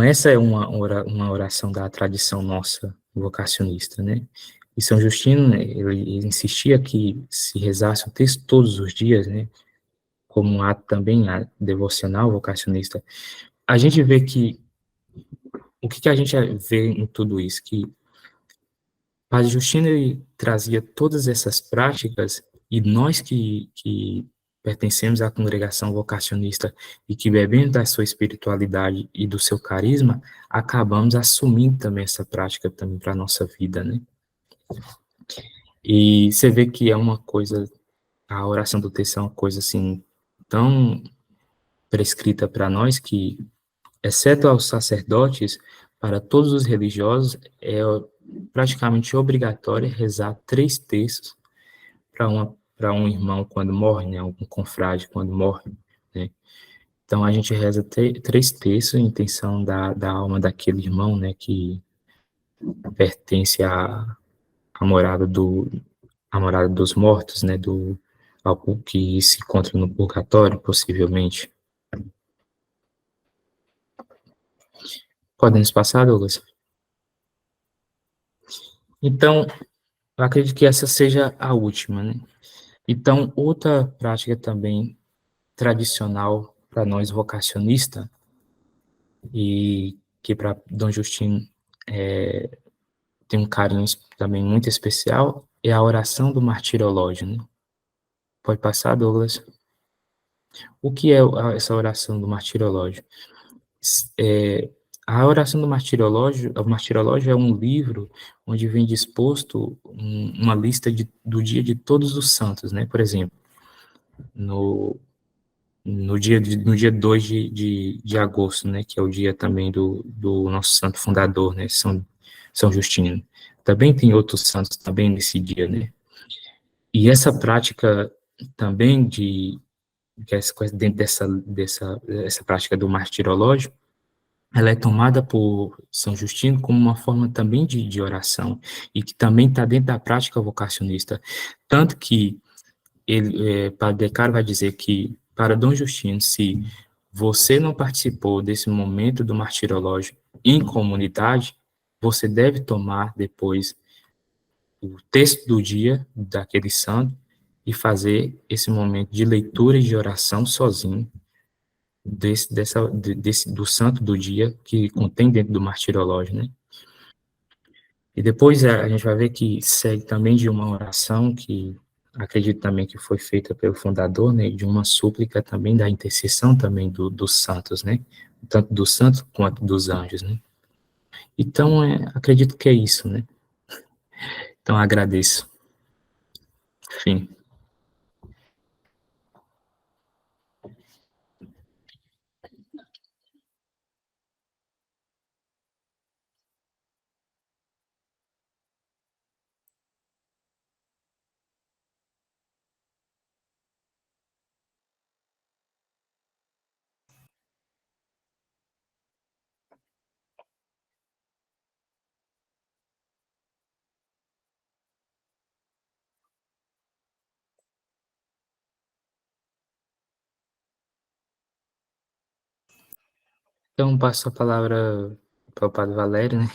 S2: essa é uma oração da tradição nossa vocacionista, né? E São Justino, né, ele insistia que se rezasse o texto todos os dias, né? Como um ato também devocional vocacionista. A gente vê que o que a gente vê em tudo isso? Que Padre Justino ele trazia todas essas práticas e nós que pertencemos à congregação vocacionista e que bebemos da sua espiritualidade e do seu carisma, acabamos assumindo também essa prática também para a nossa vida, né? E você vê que é uma coisa, a oração do texto é uma coisa assim, tão prescrita para nós que, exceto aos sacerdotes, para todos os religiosos, é praticamente obrigatório rezar 3 terços para um irmão quando morre, né, um confrade quando morre, né. Então a gente reza 3 terços em intenção da alma daquele irmão, né, que pertence à morada à morada dos mortos, né, ao que se encontra no purgatório, possivelmente. Podemos passar, Douglas? Então, eu acredito que essa seja a última, né? Então, outra prática também tradicional para nós vocacionistas e que para Dom Justino tem um carinho também muito especial é a oração do martirológio, né? Pode passar, Douglas? O que é essa oração do martirológio? É, a oração do martirológio, o martirológio é um livro onde vem disposto uma lista do dia de todos os santos, né? Por exemplo, no dia 2 de agosto, né, que é o dia também do nosso santo fundador, né, São Justino. Também tem outros santos também nesse dia, né? E essa prática também que essa coisa dentro dessa prática do martirológio, ela é tomada por São Justino como uma forma também de oração, e que também está dentro da prática vocacionista. Tanto que Padre Decaro vai dizer que, para Dom Justino, se você não participou desse momento do martirológio em comunidade, você deve tomar depois o texto do dia daquele santo e fazer esse momento de leitura e de oração sozinho do santo do dia que contém dentro do martirológio, né? E depois a gente vai ver que segue também de uma oração que acredito também que foi feita pelo fundador, né, de uma súplica também da intercessão também dos santos, né, tanto dos santos quanto dos anjos, né. Então, acredito que é isso, né. Então, agradeço. Fim. Então, passo a palavra para o Padre Valério, né?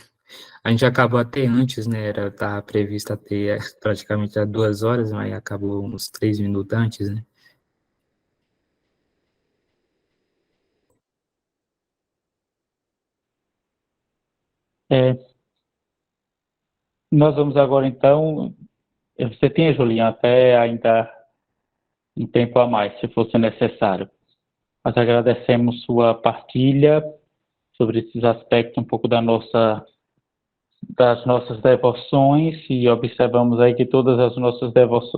S2: A gente acabou até antes, né? Estava previsto até praticamente há 2 horas, mas acabou uns 3 minutos antes, né?
S1: É, nós vamos agora, então. Você tinha, Juliana, até ainda um tempo a mais, se fosse necessário. Nós agradecemos sua partilha sobre esses aspectos um pouco das nossas devoções e observamos aí que todas as nossas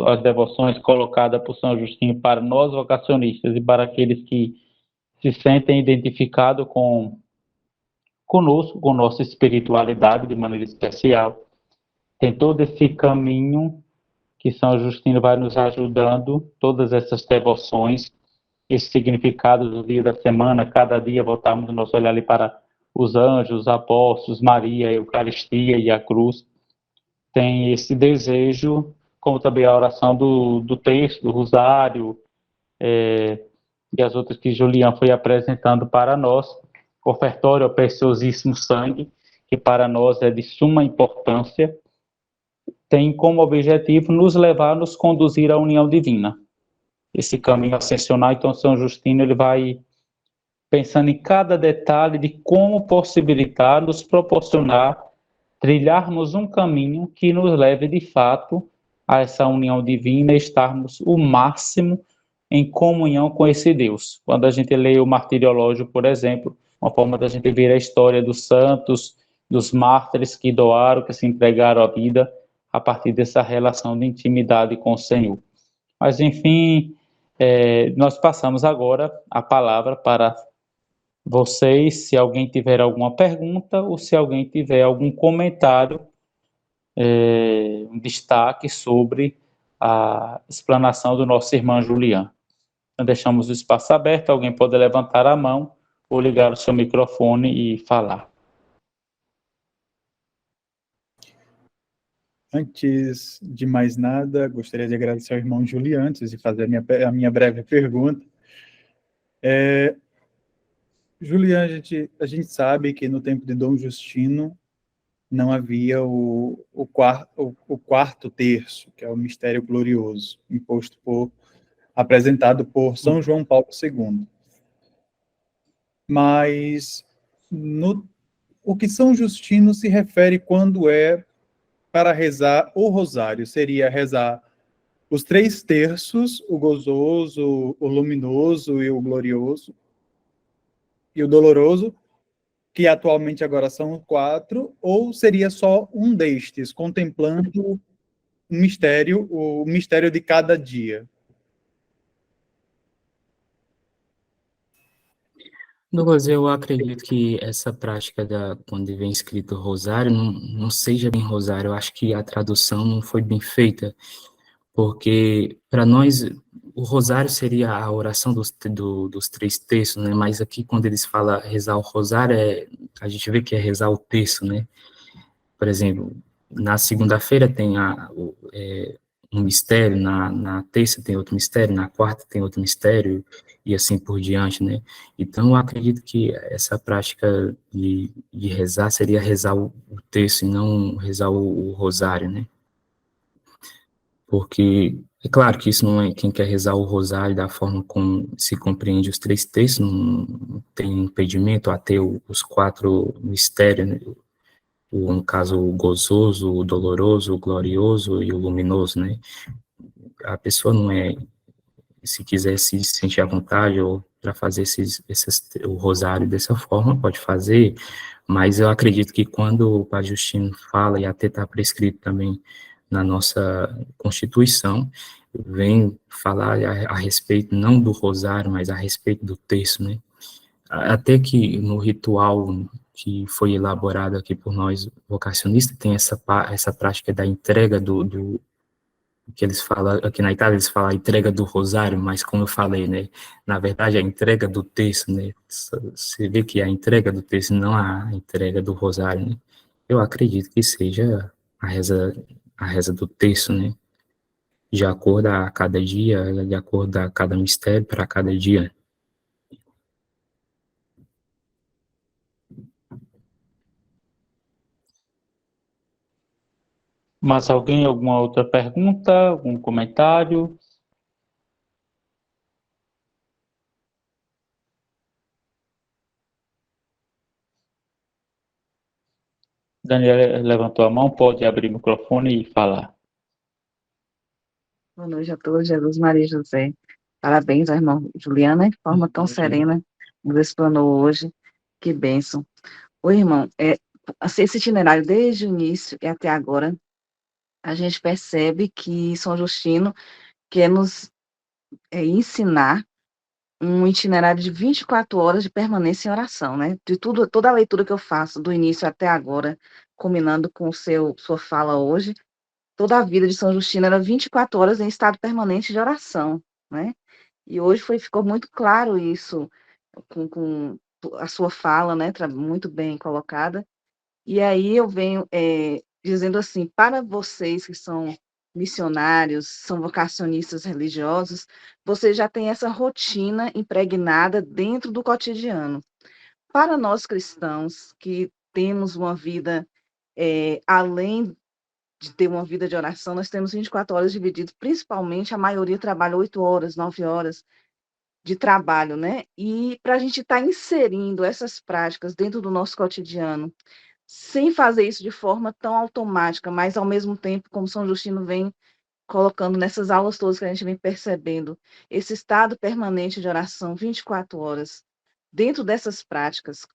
S1: as devoções colocadas por São Justino para nós vocacionistas e para aqueles que se sentem identificados conosco, com nossa espiritualidade de maneira especial, tem todo esse caminho que São Justino vai nos ajudando, todas essas devoções, esse significado do dia da semana, cada dia voltamos o nosso olhar ali para os anjos, os apóstolos, Maria, a Eucaristia e a cruz. Tem esse desejo, como também a oração do texto, do rosário, e as outras que Julián foi apresentando para nós, ofertório ao preciosíssimo sangue, que para nós é de suma importância, tem como objetivo nos levar, nos conduzir à união divina. Esse caminho ascensional, então São Justino ele vai pensando em cada detalhe de como possibilitar, nos proporcionar, trilharmos um caminho que nos leve de fato a essa união divina e estarmos o máximo em comunhão com esse Deus. Quando a gente lê o Martiriológio, por exemplo, uma forma da gente ver a história dos santos, dos mártires que doaram, que se entregaram à vida a partir dessa relação de intimidade com o Senhor. Mas, enfim, nós passamos agora a palavra para vocês, se alguém tiver alguma pergunta ou se alguém tiver algum comentário, um destaque sobre a explanação do nosso irmão Julián. Então, deixamos o espaço aberto, alguém pode levantar a mão ou ligar o seu microfone e falar.
S3: Antes de mais nada, gostaria de agradecer ao irmão Julián, antes de fazer a minha breve pergunta. Julián, a gente sabe que no tempo de Dom Justino não havia o quarto terço, que é o mistério glorioso, apresentado por São João Paulo II. Mas o que São Justino se refere quando para rezar o rosário? Seria rezar os 3 terços, o gozoso, o luminoso e o glorioso, e o doloroso, que atualmente agora são 4, ou seria só um destes, contemplando o mistério de cada dia?
S2: Douglas, eu acredito que essa prática quando vem escrito rosário, não seja bem rosário, eu acho que a tradução não foi bem feita, porque para nós o rosário seria a oração dos 3 terços, né? Mas aqui quando eles falam rezar o rosário, a gente vê que é rezar o terço, né? Por exemplo, na segunda-feira tem um mistério, na terça tem outro mistério, na quarta tem outro mistério, e assim por diante, né? Então, eu acredito que essa prática de rezar seria rezar o terço e não rezar o rosário, né? Porque, é claro que isso não é quem quer rezar o rosário da forma como se compreende os 3 terços, não tem impedimento a ter os 4 mistérios, né? No caso, o gozoso, o doloroso, o glorioso e o luminoso, né? A pessoa não se quiser se sentir à vontade ou para fazer o rosário dessa forma, pode fazer, mas eu acredito que quando o Padre Justino fala, e até está prescrito também na nossa Constituição, vem falar a respeito, não do rosário, mas a respeito do terço, né? Até que no ritual que foi elaborado aqui por nós vocacionistas, tem essa prática da entrega que eles falam, aqui na Itália eles falam a entrega do rosário, mas como eu falei, né, na verdade a entrega do terço, né, você vê que a entrega do terço, não a entrega do rosário, né, eu acredito que seja a reza do terço, né, de acordo a cada dia, de acordo a cada mistério para cada dia.
S1: Mas alguém, alguma outra pergunta, algum comentário? Daniela levantou a mão, pode abrir o microfone e falar.
S4: Boa noite a todos, Jesus Maria e José. Parabéns ao irmão Juliana, de forma tão serena, nos explanou hoje. Que bênção. O irmão, assim, esse itinerário desde o início e até agora, a gente percebe que São Justino quer nos ensinar um itinerário de 24 horas de permanência em oração, né? De tudo, toda a leitura que eu faço, do início até agora, combinando com sua fala hoje, toda a vida de São Justino era 24 horas em estado permanente de oração, né? E hoje ficou muito claro isso com a sua fala, né? Muito bem colocada. E aí eu venho dizendo assim, para vocês que são missionários, são vocacionistas religiosos, vocês já têm essa rotina impregnada dentro do cotidiano. Para nós cristãos que temos uma vida além de ter uma vida de oração, nós temos 24 horas divididas, principalmente a maioria trabalha 8 horas, 9 horas de trabalho, né? E para a gente estar inserindo essas práticas dentro do nosso cotidiano, sem fazer isso de forma tão automática, mas ao mesmo tempo, como São Justino vem colocando nessas aulas todas que a gente vem percebendo, esse estado permanente de oração 24 horas, dentro dessas práticas,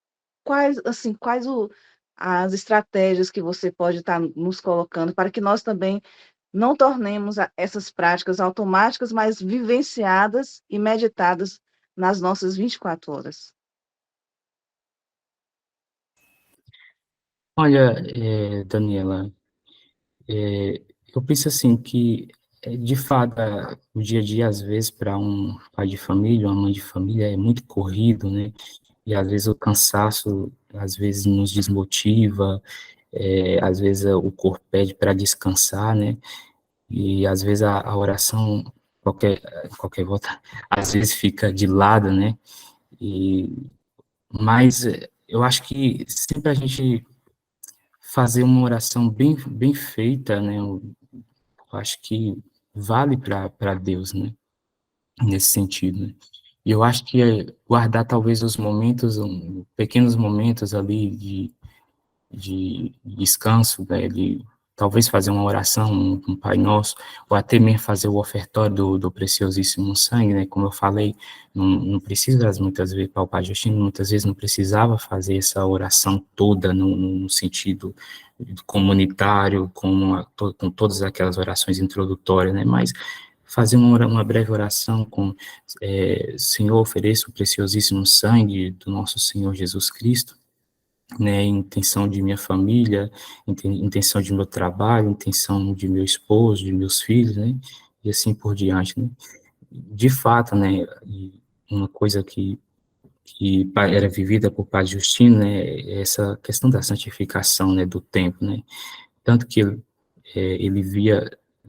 S4: as estratégias que você pode estar nos colocando para que nós também não tornemos essas práticas automáticas, mas vivenciadas e meditadas nas nossas 24 horas?
S2: Olha, Daniela, eu penso assim que, de fato, o dia a dia, às vezes, para um pai de família, uma mãe de família, é muito corrido, né? E às vezes o cansaço, às vezes nos desmotiva, às vezes o corpo pede para descansar, né? E às vezes a oração, qualquer volta, às vezes fica de lado, né? Mas eu acho que sempre a gente fazer uma oração bem feita, né? Eu acho que vale para Deus, né? Nesse sentido, né? E eu acho que guardar talvez os momentos, pequenos momentos ali de descanso, né, de talvez fazer uma oração, um Pai Nosso, ou até mesmo fazer o ofertório do preciosíssimo sangue, né, como eu falei, não precisa muitas vezes, para o Pai Justino, muitas vezes não precisava fazer essa oração toda no sentido comunitário, com todas aquelas orações introdutórias, né, mas fazer uma breve oração com Senhor, ofereço o preciosíssimo sangue do nosso Senhor Jesus Cristo, né, intenção de minha família, intenção de meu trabalho, intenção de meu esposo, de meus filhos, né, e assim por diante, né. De fato, né, uma coisa que era vivida por Padre Justino, né, é essa questão da santificação, né, do tempo, né, tanto que ele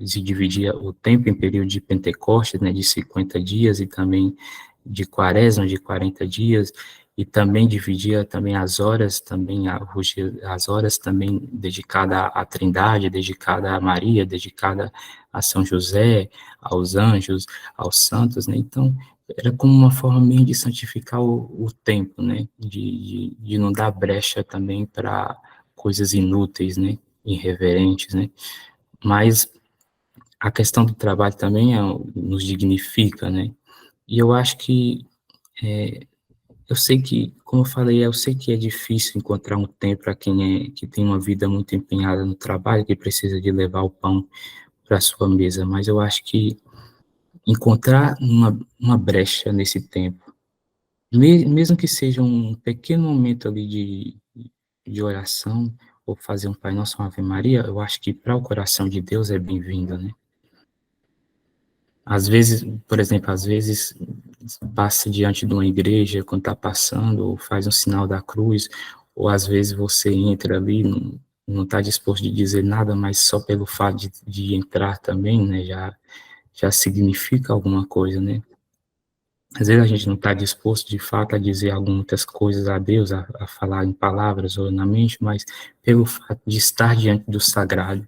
S2: se dividia o tempo em período de Pentecostes, né, de 50 dias, e também de Quaresma, de 40 dias, e também dividia também as horas, as horas também dedicada à Trindade, dedicada a Maria, dedicada a São José, aos anjos, aos santos, né, então era como uma forma meio de santificar o tempo, né, de não dar brecha também para coisas inúteis, né, irreverentes, né, mas a questão do trabalho também nos dignifica, né, e eu acho que, eu sei que, como eu falei, eu sei que é difícil encontrar um tempo para quem que tem uma vida muito empenhada no trabalho, que precisa de levar o pão para a sua mesa, mas eu acho que encontrar uma brecha nesse tempo, mesmo que seja um pequeno momento ali de oração, ou fazer um Pai Nosso, uma Ave Maria, eu acho que para o coração de Deus é bem-vindo, né? Às vezes, por exemplo, às vezes passa diante de uma igreja quando está passando, ou faz um sinal da cruz, ou às vezes você entra ali, não está disposto de dizer nada, mas só pelo fato de entrar também, né, já significa alguma coisa, né? Às vezes a gente não está disposto, de fato, a dizer muitas coisas a Deus, a falar em palavras ou na mente, mas pelo fato de estar diante do sagrado,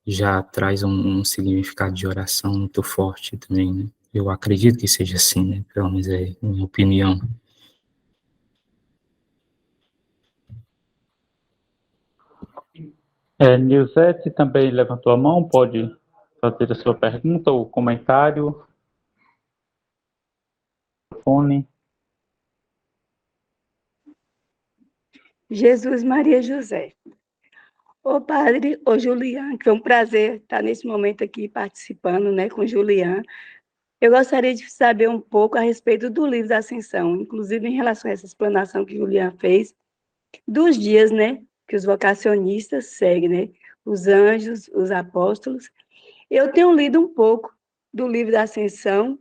S2: já traz um significado de oração muito forte também, né? Eu acredito que seja assim, né? Pelo menos é minha opinião.
S1: Nilzete também levantou a mão, pode fazer a sua pergunta ou comentário. Fone.
S5: Jesus, Maria, José. Ô padre, ô Julian, que foi um prazer estar nesse momento aqui participando, né, com o Julian. Eu gostaria de saber um pouco a respeito do livro da Ascensão, inclusive em relação a essa explanação que o Julian fez, dos dias, né, que os vocacionistas seguem, né, os anjos, os apóstolos. Eu tenho lido um pouco do livro da Ascensão,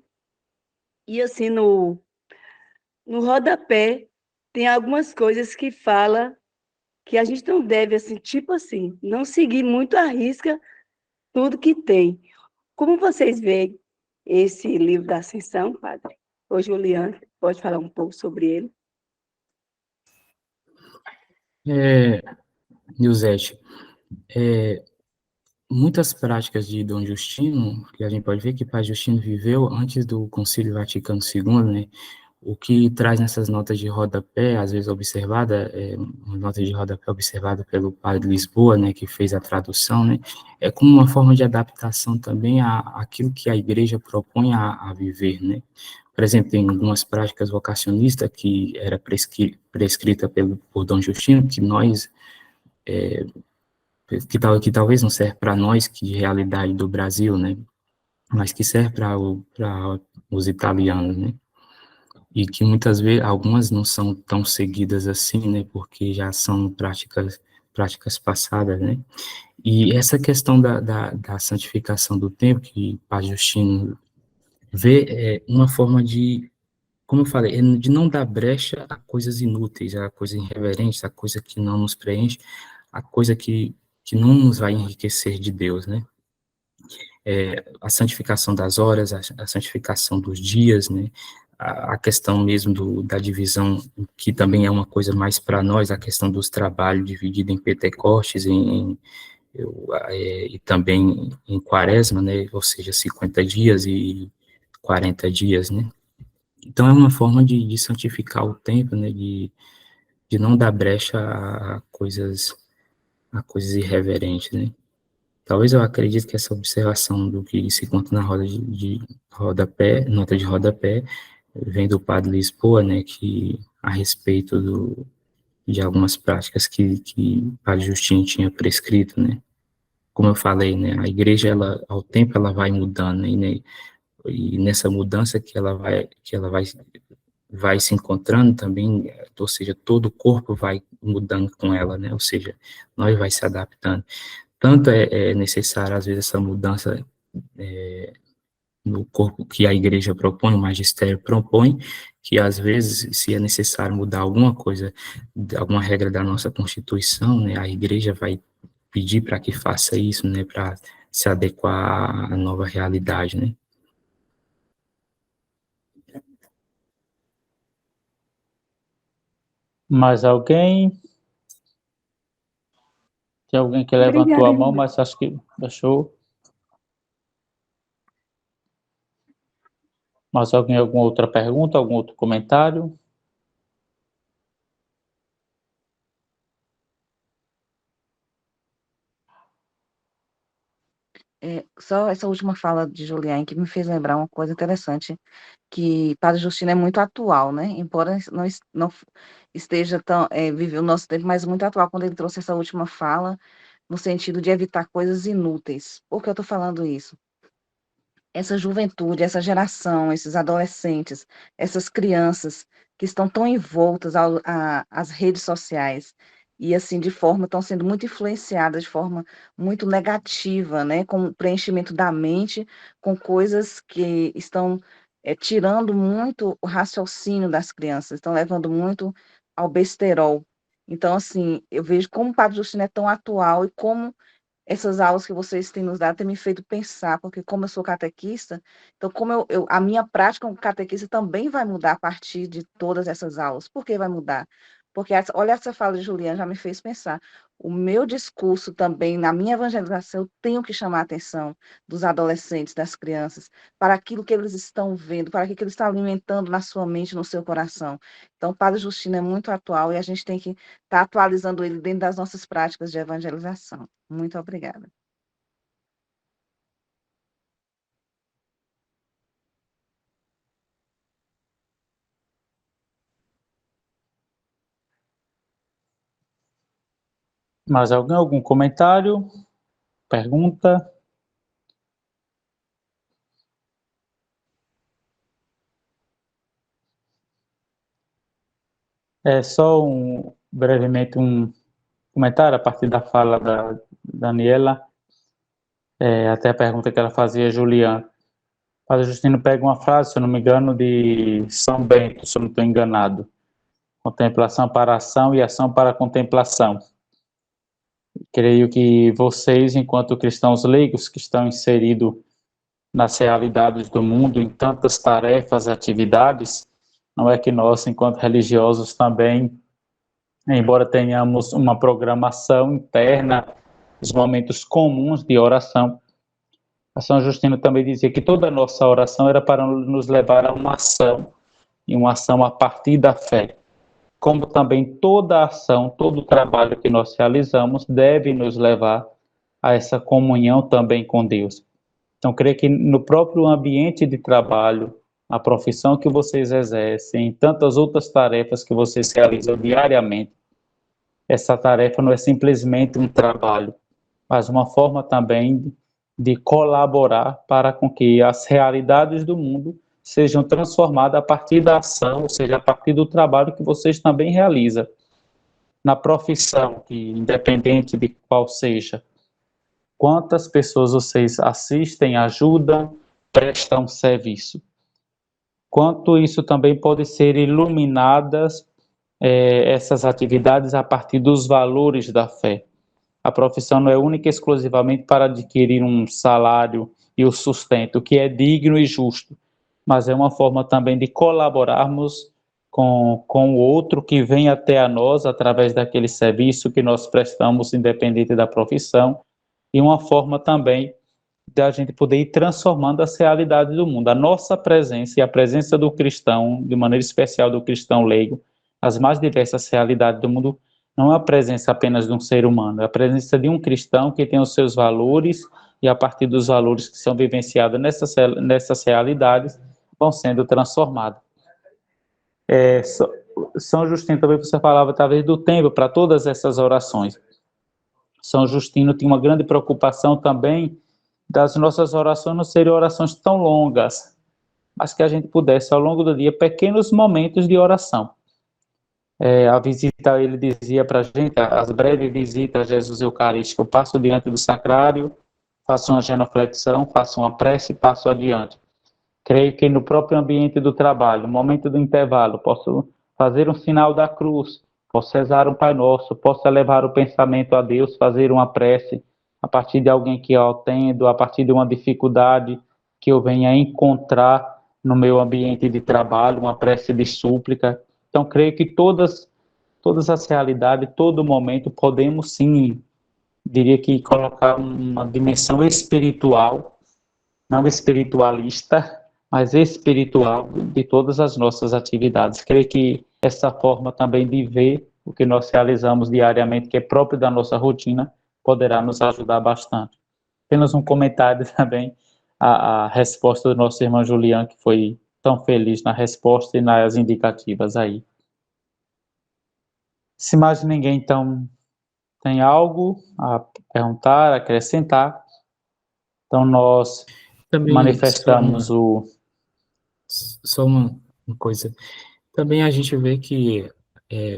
S5: e assim, no rodapé, tem algumas coisas que fala que a gente não deve, assim, tipo assim, não seguir muito à risca tudo que tem. Como vocês veem esse livro da Ascensão, padre? Ô, Juliana, pode falar um pouco sobre ele?
S2: Nilzete, muitas práticas de Dom Justino, que a gente pode ver que Pai Justino viveu antes do Concílio Vaticano II, né? O que traz nessas notas de rodapé, às vezes observada, uma nota de rodapé observada pelo padre Lisboa, né, que fez a tradução, né, é como uma forma de adaptação também àquilo que a igreja propõe a viver, né. Por exemplo, tem algumas práticas vocacionistas que era prescrita por Dom Justino, que nós, que talvez não serve para nós, que de realidade do Brasil, né, mas que serve para os italianos, né. E que muitas vezes, algumas não são tão seguidas assim, né, porque já são práticas passadas, né, e essa questão da santificação do tempo, que Padre Justino vê, é uma forma de, como eu falei, de não dar brecha a coisas inúteis, a coisas irreverentes, a coisa que não nos preenche, a coisa que não nos vai enriquecer de Deus, né, a santificação das horas, a santificação dos dias, né, a questão mesmo da divisão, que também é uma coisa mais para nós, a questão dos trabalhos dividido em Pentecostes, e também em Quaresma, né, ou seja, 50 dias e 40 dias, né. Então é uma forma de santificar o tempo, né, de não dar brecha a coisas irreverentes, né. Talvez eu acredite que essa observação do que se conta na roda de rodapé, nota de rodapé, vem do padre Lisboa, né, que a respeito de algumas práticas que o padre Justino tinha prescrito, né. Como eu falei, né, a igreja, ela, ao tempo, ela vai mudando, né, e nessa mudança vai se encontrando também, ou seja, todo o corpo vai mudando com ela, né, ou seja, nós vai se adaptando. Tanto é necessário, às vezes, essa mudança no corpo que a igreja propõe, o magistério propõe, que às vezes, se é necessário mudar alguma coisa, alguma regra da nossa Constituição, né, a igreja vai pedir para que faça isso, né, para se adequar à nova realidade, né.
S1: Mais alguém? Tem alguém que levantou
S5: Obrigada,
S1: a mão,
S5: irmã.
S1: mas acho que deixou. Mais alguém, alguma outra pergunta, algum outro comentário?
S4: Só essa última fala de Juliane que me fez lembrar uma coisa interessante, que Padre Justino é muito atual, né? Embora não esteja tão, viveu o nosso tempo, mas muito atual quando ele trouxe essa última fala, no sentido de evitar coisas inúteis. Por que eu estou falando isso? Essa juventude, essa geração, esses adolescentes, essas crianças que estão tão envoltas às redes sociais e assim de forma estão sendo muito influenciadas de forma muito negativa, né, com o preenchimento da mente com coisas que estão tirando muito o raciocínio das crianças, estão levando muito ao besterol. Então, assim, eu vejo como o Padre Justino é tão atual e como essas aulas que vocês têm nos dado têm me feito pensar, porque como eu sou catequista, então como a minha prática como catequista também vai mudar a partir de todas essas aulas. Por que vai mudar? Porque olha, essa fala de Juliana já me fez pensar. O meu discurso também, na minha evangelização, eu tenho que chamar a atenção dos adolescentes, das crianças, para aquilo que eles estão vendo, para aquilo que eles estão alimentando na sua mente, no seu coração. Então, o Padre Justino é muito atual e a gente tem que estar atualizando ele dentro das nossas práticas de evangelização. Muito obrigada.
S1: Mais alguém? Algum comentário? Pergunta? É só brevemente um comentário a partir da fala da Daniela, até a pergunta que ela fazia a Juliana. O Padre Justino pega uma frase, se eu não me engano, de São Bento, se eu não estou enganado. Contemplação para ação e ação para contemplação. Creio que vocês, enquanto cristãos leigos que estão inseridos nas realidades do mundo, em tantas tarefas, atividades, não é que nós, enquanto religiosos, também, embora tenhamos uma programação interna, os momentos comuns de oração, a São Justino também dizia que toda a nossa oração era para nos levar a uma ação, e uma ação a partir da fé. Como também toda ação, todo trabalho que nós realizamos deve nos levar a essa comunhão também com Deus. Então, creio que no próprio ambiente de trabalho, a profissão que vocês exercem, e tantas outras tarefas que vocês realizam diariamente, essa tarefa não é simplesmente um trabalho, mas uma forma também de colaborar para com que as realidades do mundo sejam transformadas a partir da ação, ou seja, a partir do trabalho que vocês também realizam. Na profissão, que independente de qual seja, quantas pessoas vocês assistem, ajudam, prestam serviço. Quanto isso também pode ser iluminadas, essas atividades a partir dos valores da fé. A profissão não é única e exclusivamente para adquirir um salário e o sustento, que é digno e justo, mas é uma forma também de colaborarmos com o outro que vem até a nós através daquele serviço que nós prestamos, independente da profissão, e uma forma também da gente poder ir transformando as realidades do mundo. A nossa presença e a presença do cristão, de maneira especial do cristão leigo, as mais diversas realidades do mundo, não é a presença apenas de um ser humano, é a presença de um cristão que tem os seus valores e a partir dos valores que são vivenciados nessas realidades, vão sendo transformados. São Justino, também você falava talvez do tempo para todas essas orações. São Justino tinha uma grande preocupação também das nossas orações não serem orações tão longas, mas que a gente pudesse, ao longo do dia, pequenos momentos de oração. A visita, ele dizia para a gente, as breves visitas a Jesus Eucarístico, eu passo diante do sacrário, faço uma genuflexão, faço uma prece e passo adiante. Creio que no próprio ambiente do trabalho, no momento do intervalo, posso fazer um sinal da cruz, posso rezar um Pai Nosso, posso elevar o pensamento a Deus, fazer uma prece a partir de alguém que eu atendo, a partir de uma dificuldade que eu venha encontrar no meu ambiente de trabalho, uma prece de súplica. Então, creio que todas as realidades, todo momento, podemos sim, diria que colocar uma dimensão espiritual, não espiritualista, mas espiritual de todas as nossas atividades. Creio que essa forma também de ver o que nós realizamos diariamente, que é próprio da nossa rotina, poderá nos ajudar bastante. Apenas um comentário também, a resposta do nosso irmão Julián, que foi tão feliz na resposta e nas indicativas aí. Se mais ninguém, então, tem algo a perguntar, a acrescentar, então nós também manifestamos
S2: só uma coisa. Também a gente vê que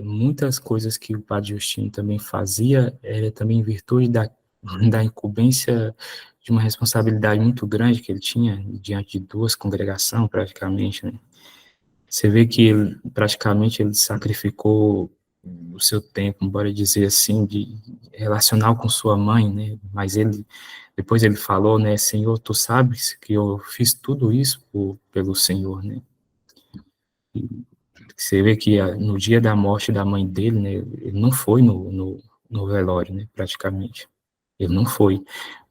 S2: muitas coisas que o Padre Justino também fazia era também em virtude da incumbência de uma responsabilidade muito grande que ele tinha diante de duas congregações, praticamente, né? Você vê que praticamente ele sacrificou o seu tempo, embora dizer assim, de relacional com sua mãe, né? Mas depois ele falou, né, Senhor, tu sabes que eu fiz tudo isso pelo Senhor, né? Você vê que no dia da morte da mãe dele, né, ele não foi no velório, né, praticamente. Ele não foi.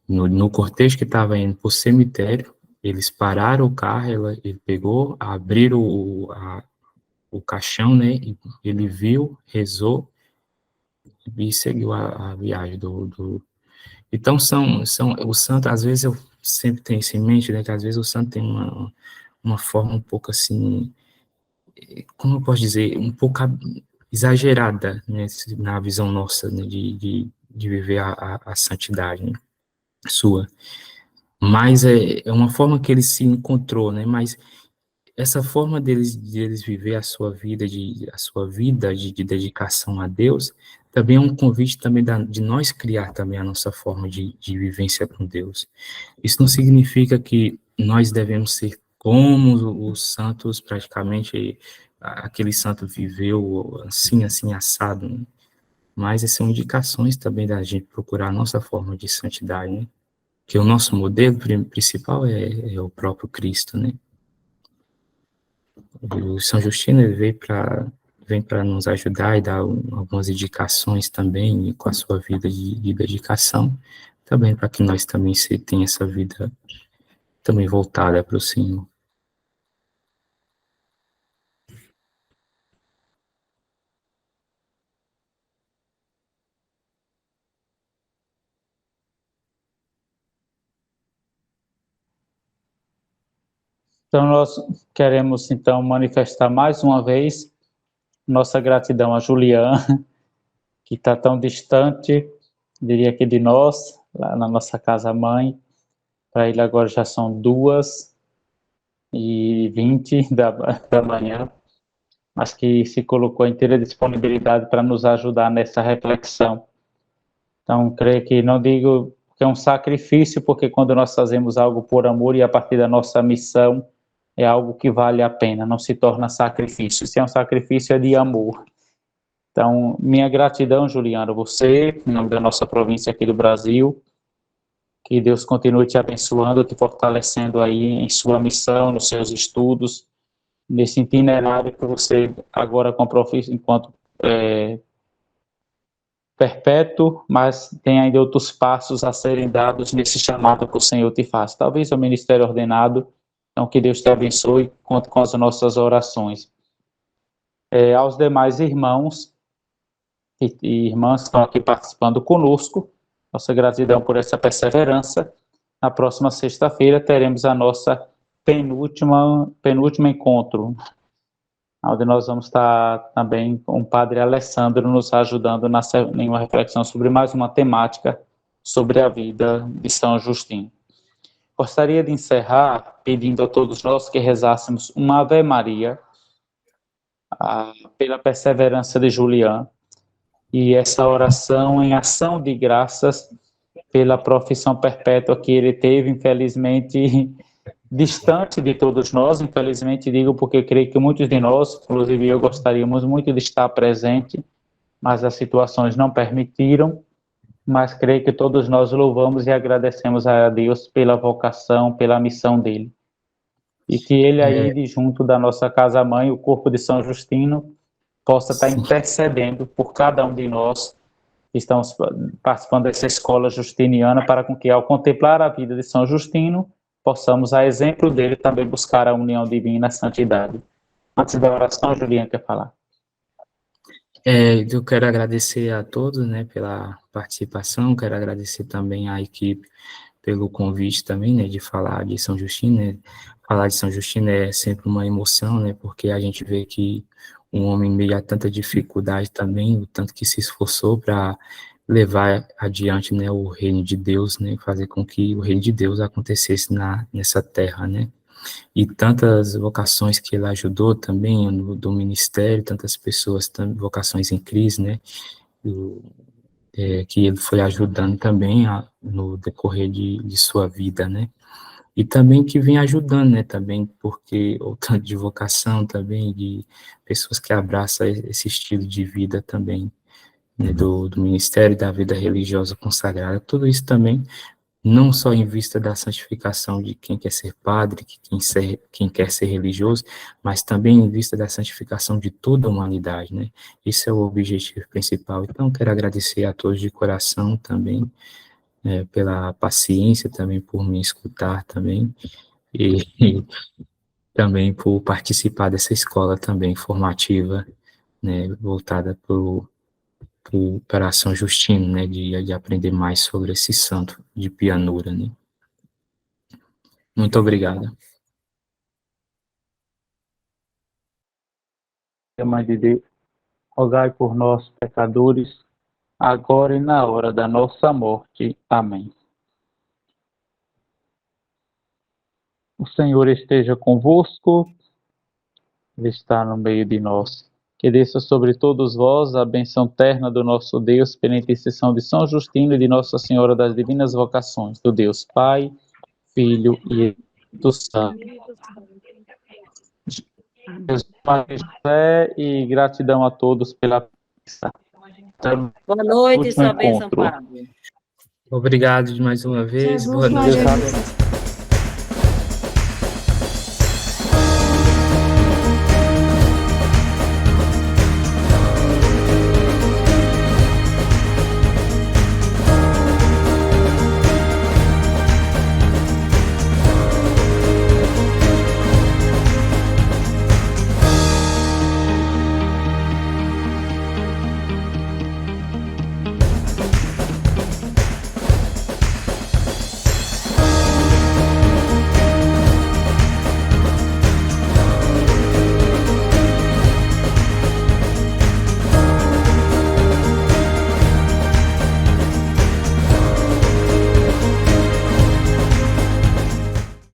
S2: No cortejo que estava indo para o cemitério, eles pararam o carro, ele pegou, abriram o caixão, né, e ele viu, rezou e seguiu a viagem Então, o santo, às vezes eu sempre tenho isso em mente, né, que às vezes o santo tem uma forma um pouco assim, como eu posso dizer, um pouco exagerada, né, na visão nossa, né, de viver a santidade, né, sua. Mas é uma forma que ele se encontrou, né, mas essa forma deles viver a sua vida de dedicação a Deus, também é um convite também de nós criar também a nossa forma de vivência com Deus. Isso não significa que nós devemos ser como os santos, praticamente, aquele santo viveu assim, assim, assado, né? Mas essas são indicações também da gente procurar a nossa forma de santidade, né? Que o nosso modelo principal é o próprio Cristo, né? O São Justino ele vem para nos ajudar e dar algumas indicações também com a sua vida de dedicação, também para que nós também tenha essa vida também voltada para o Senhor.
S1: Então, nós queremos, então, manifestar mais uma vez nossa gratidão a Julian, que está tão distante, diria que de nós, lá na nossa casa-mãe. Para ele agora já são 2h20 da manhã, mas que se colocou a inteira disponibilidade para nos ajudar nessa reflexão. Então, creio que não digo que é um sacrifício, porque quando nós fazemos algo por amor e a partir da nossa missão, é algo que vale a pena, não se torna sacrifício. Se é um sacrifício, é de amor. Então, minha gratidão, Juliano, você, em nome da nossa província aqui do Brasil, que Deus continue te abençoando, te fortalecendo aí em sua missão, nos seus estudos, nesse itinerário que você agora comprou enquanto perpétuo, mas tem ainda outros passos a serem dados nesse chamado que o Senhor te faz. Talvez o ministério ordenado, então que Deus te abençoe, conte com as nossas orações. Aos demais irmãos e irmãs que estão aqui participando conosco, nossa gratidão por essa perseverança. Na próxima sexta-feira teremos a nossa penúltimo encontro, onde nós vamos estar também com o Padre Alessandro nos ajudando em uma reflexão sobre mais uma temática sobre a vida de São Justino. Gostaria de encerrar pedindo a todos nós que rezássemos uma Ave Maria pela perseverança de Julian, e essa oração em ação de graças pela profissão perpétua que ele teve, infelizmente distante de todos nós, infelizmente digo porque creio que muitos de nós, inclusive eu, gostaríamos muito de estar presente, mas as situações não permitiram, mas creio que todos nós louvamos e agradecemos a Deus pela vocação, pela missão dele. E que ele aí, de junto da nossa casa-mãe, o corpo de São Justino, possa estar intercedendo por cada um de nós que estamos participando dessa escola justiniana, para com que, ao contemplar a vida de São Justino, possamos, a exemplo dele, também buscar a união divina, a santidade. Antes da oração, Juliana quer falar.
S2: Eu quero agradecer a todos, né, pela participação, quero agradecer também à equipe pelo convite também, né, de falar de São Justino, né. Falar de São Justino é sempre uma emoção, né, porque a gente vê que um homem, em meio a tanta dificuldade também, o tanto que se esforçou para levar adiante, né, o reino de Deus, né, fazer com que o reino de Deus acontecesse nessa terra, né, e tantas vocações que ele ajudou também do ministério, tantas pessoas, vocações em crise, né, que ele foi ajudando também no decorrer de sua vida, né, e também que vem ajudando, né, também, porque o tanto de vocação também, de pessoas que abraçam esse estilo de vida também, né, do ministério, da vida religiosa consagrada, tudo isso também não só em vista da santificação de quem quer ser padre, quem quer ser religioso, mas também em vista da santificação de toda a humanidade, né? Esse é o objetivo principal. Então, quero agradecer a todos de coração também, pela paciência também, por me escutar também, e também por participar dessa escola também formativa, né, voltada para São Justino, né, de aprender mais sobre esse santo de Pianura, né. Muito obrigado.
S1: Mãe de Deus, rogai por nós, pecadores, agora e na hora da nossa morte. Amém. O Senhor esteja convosco, Ele está no meio de nós. Que desça sobre todos vós a bênção terna do nosso Deus, pela intercessão de São Justino e de Nossa Senhora das Divinas Vocações, do Deus Pai, Filho e Espírito Santo. Deus Pai, José, e gratidão a todos pela presença.
S6: Boa noite,
S1: Último
S6: sua bênção,
S1: encontro.
S6: Padre.
S2: Obrigado de mais uma vez.
S5: Jesus,
S2: Boa
S5: Maria
S2: noite.
S1: Deus
S5: Jesus.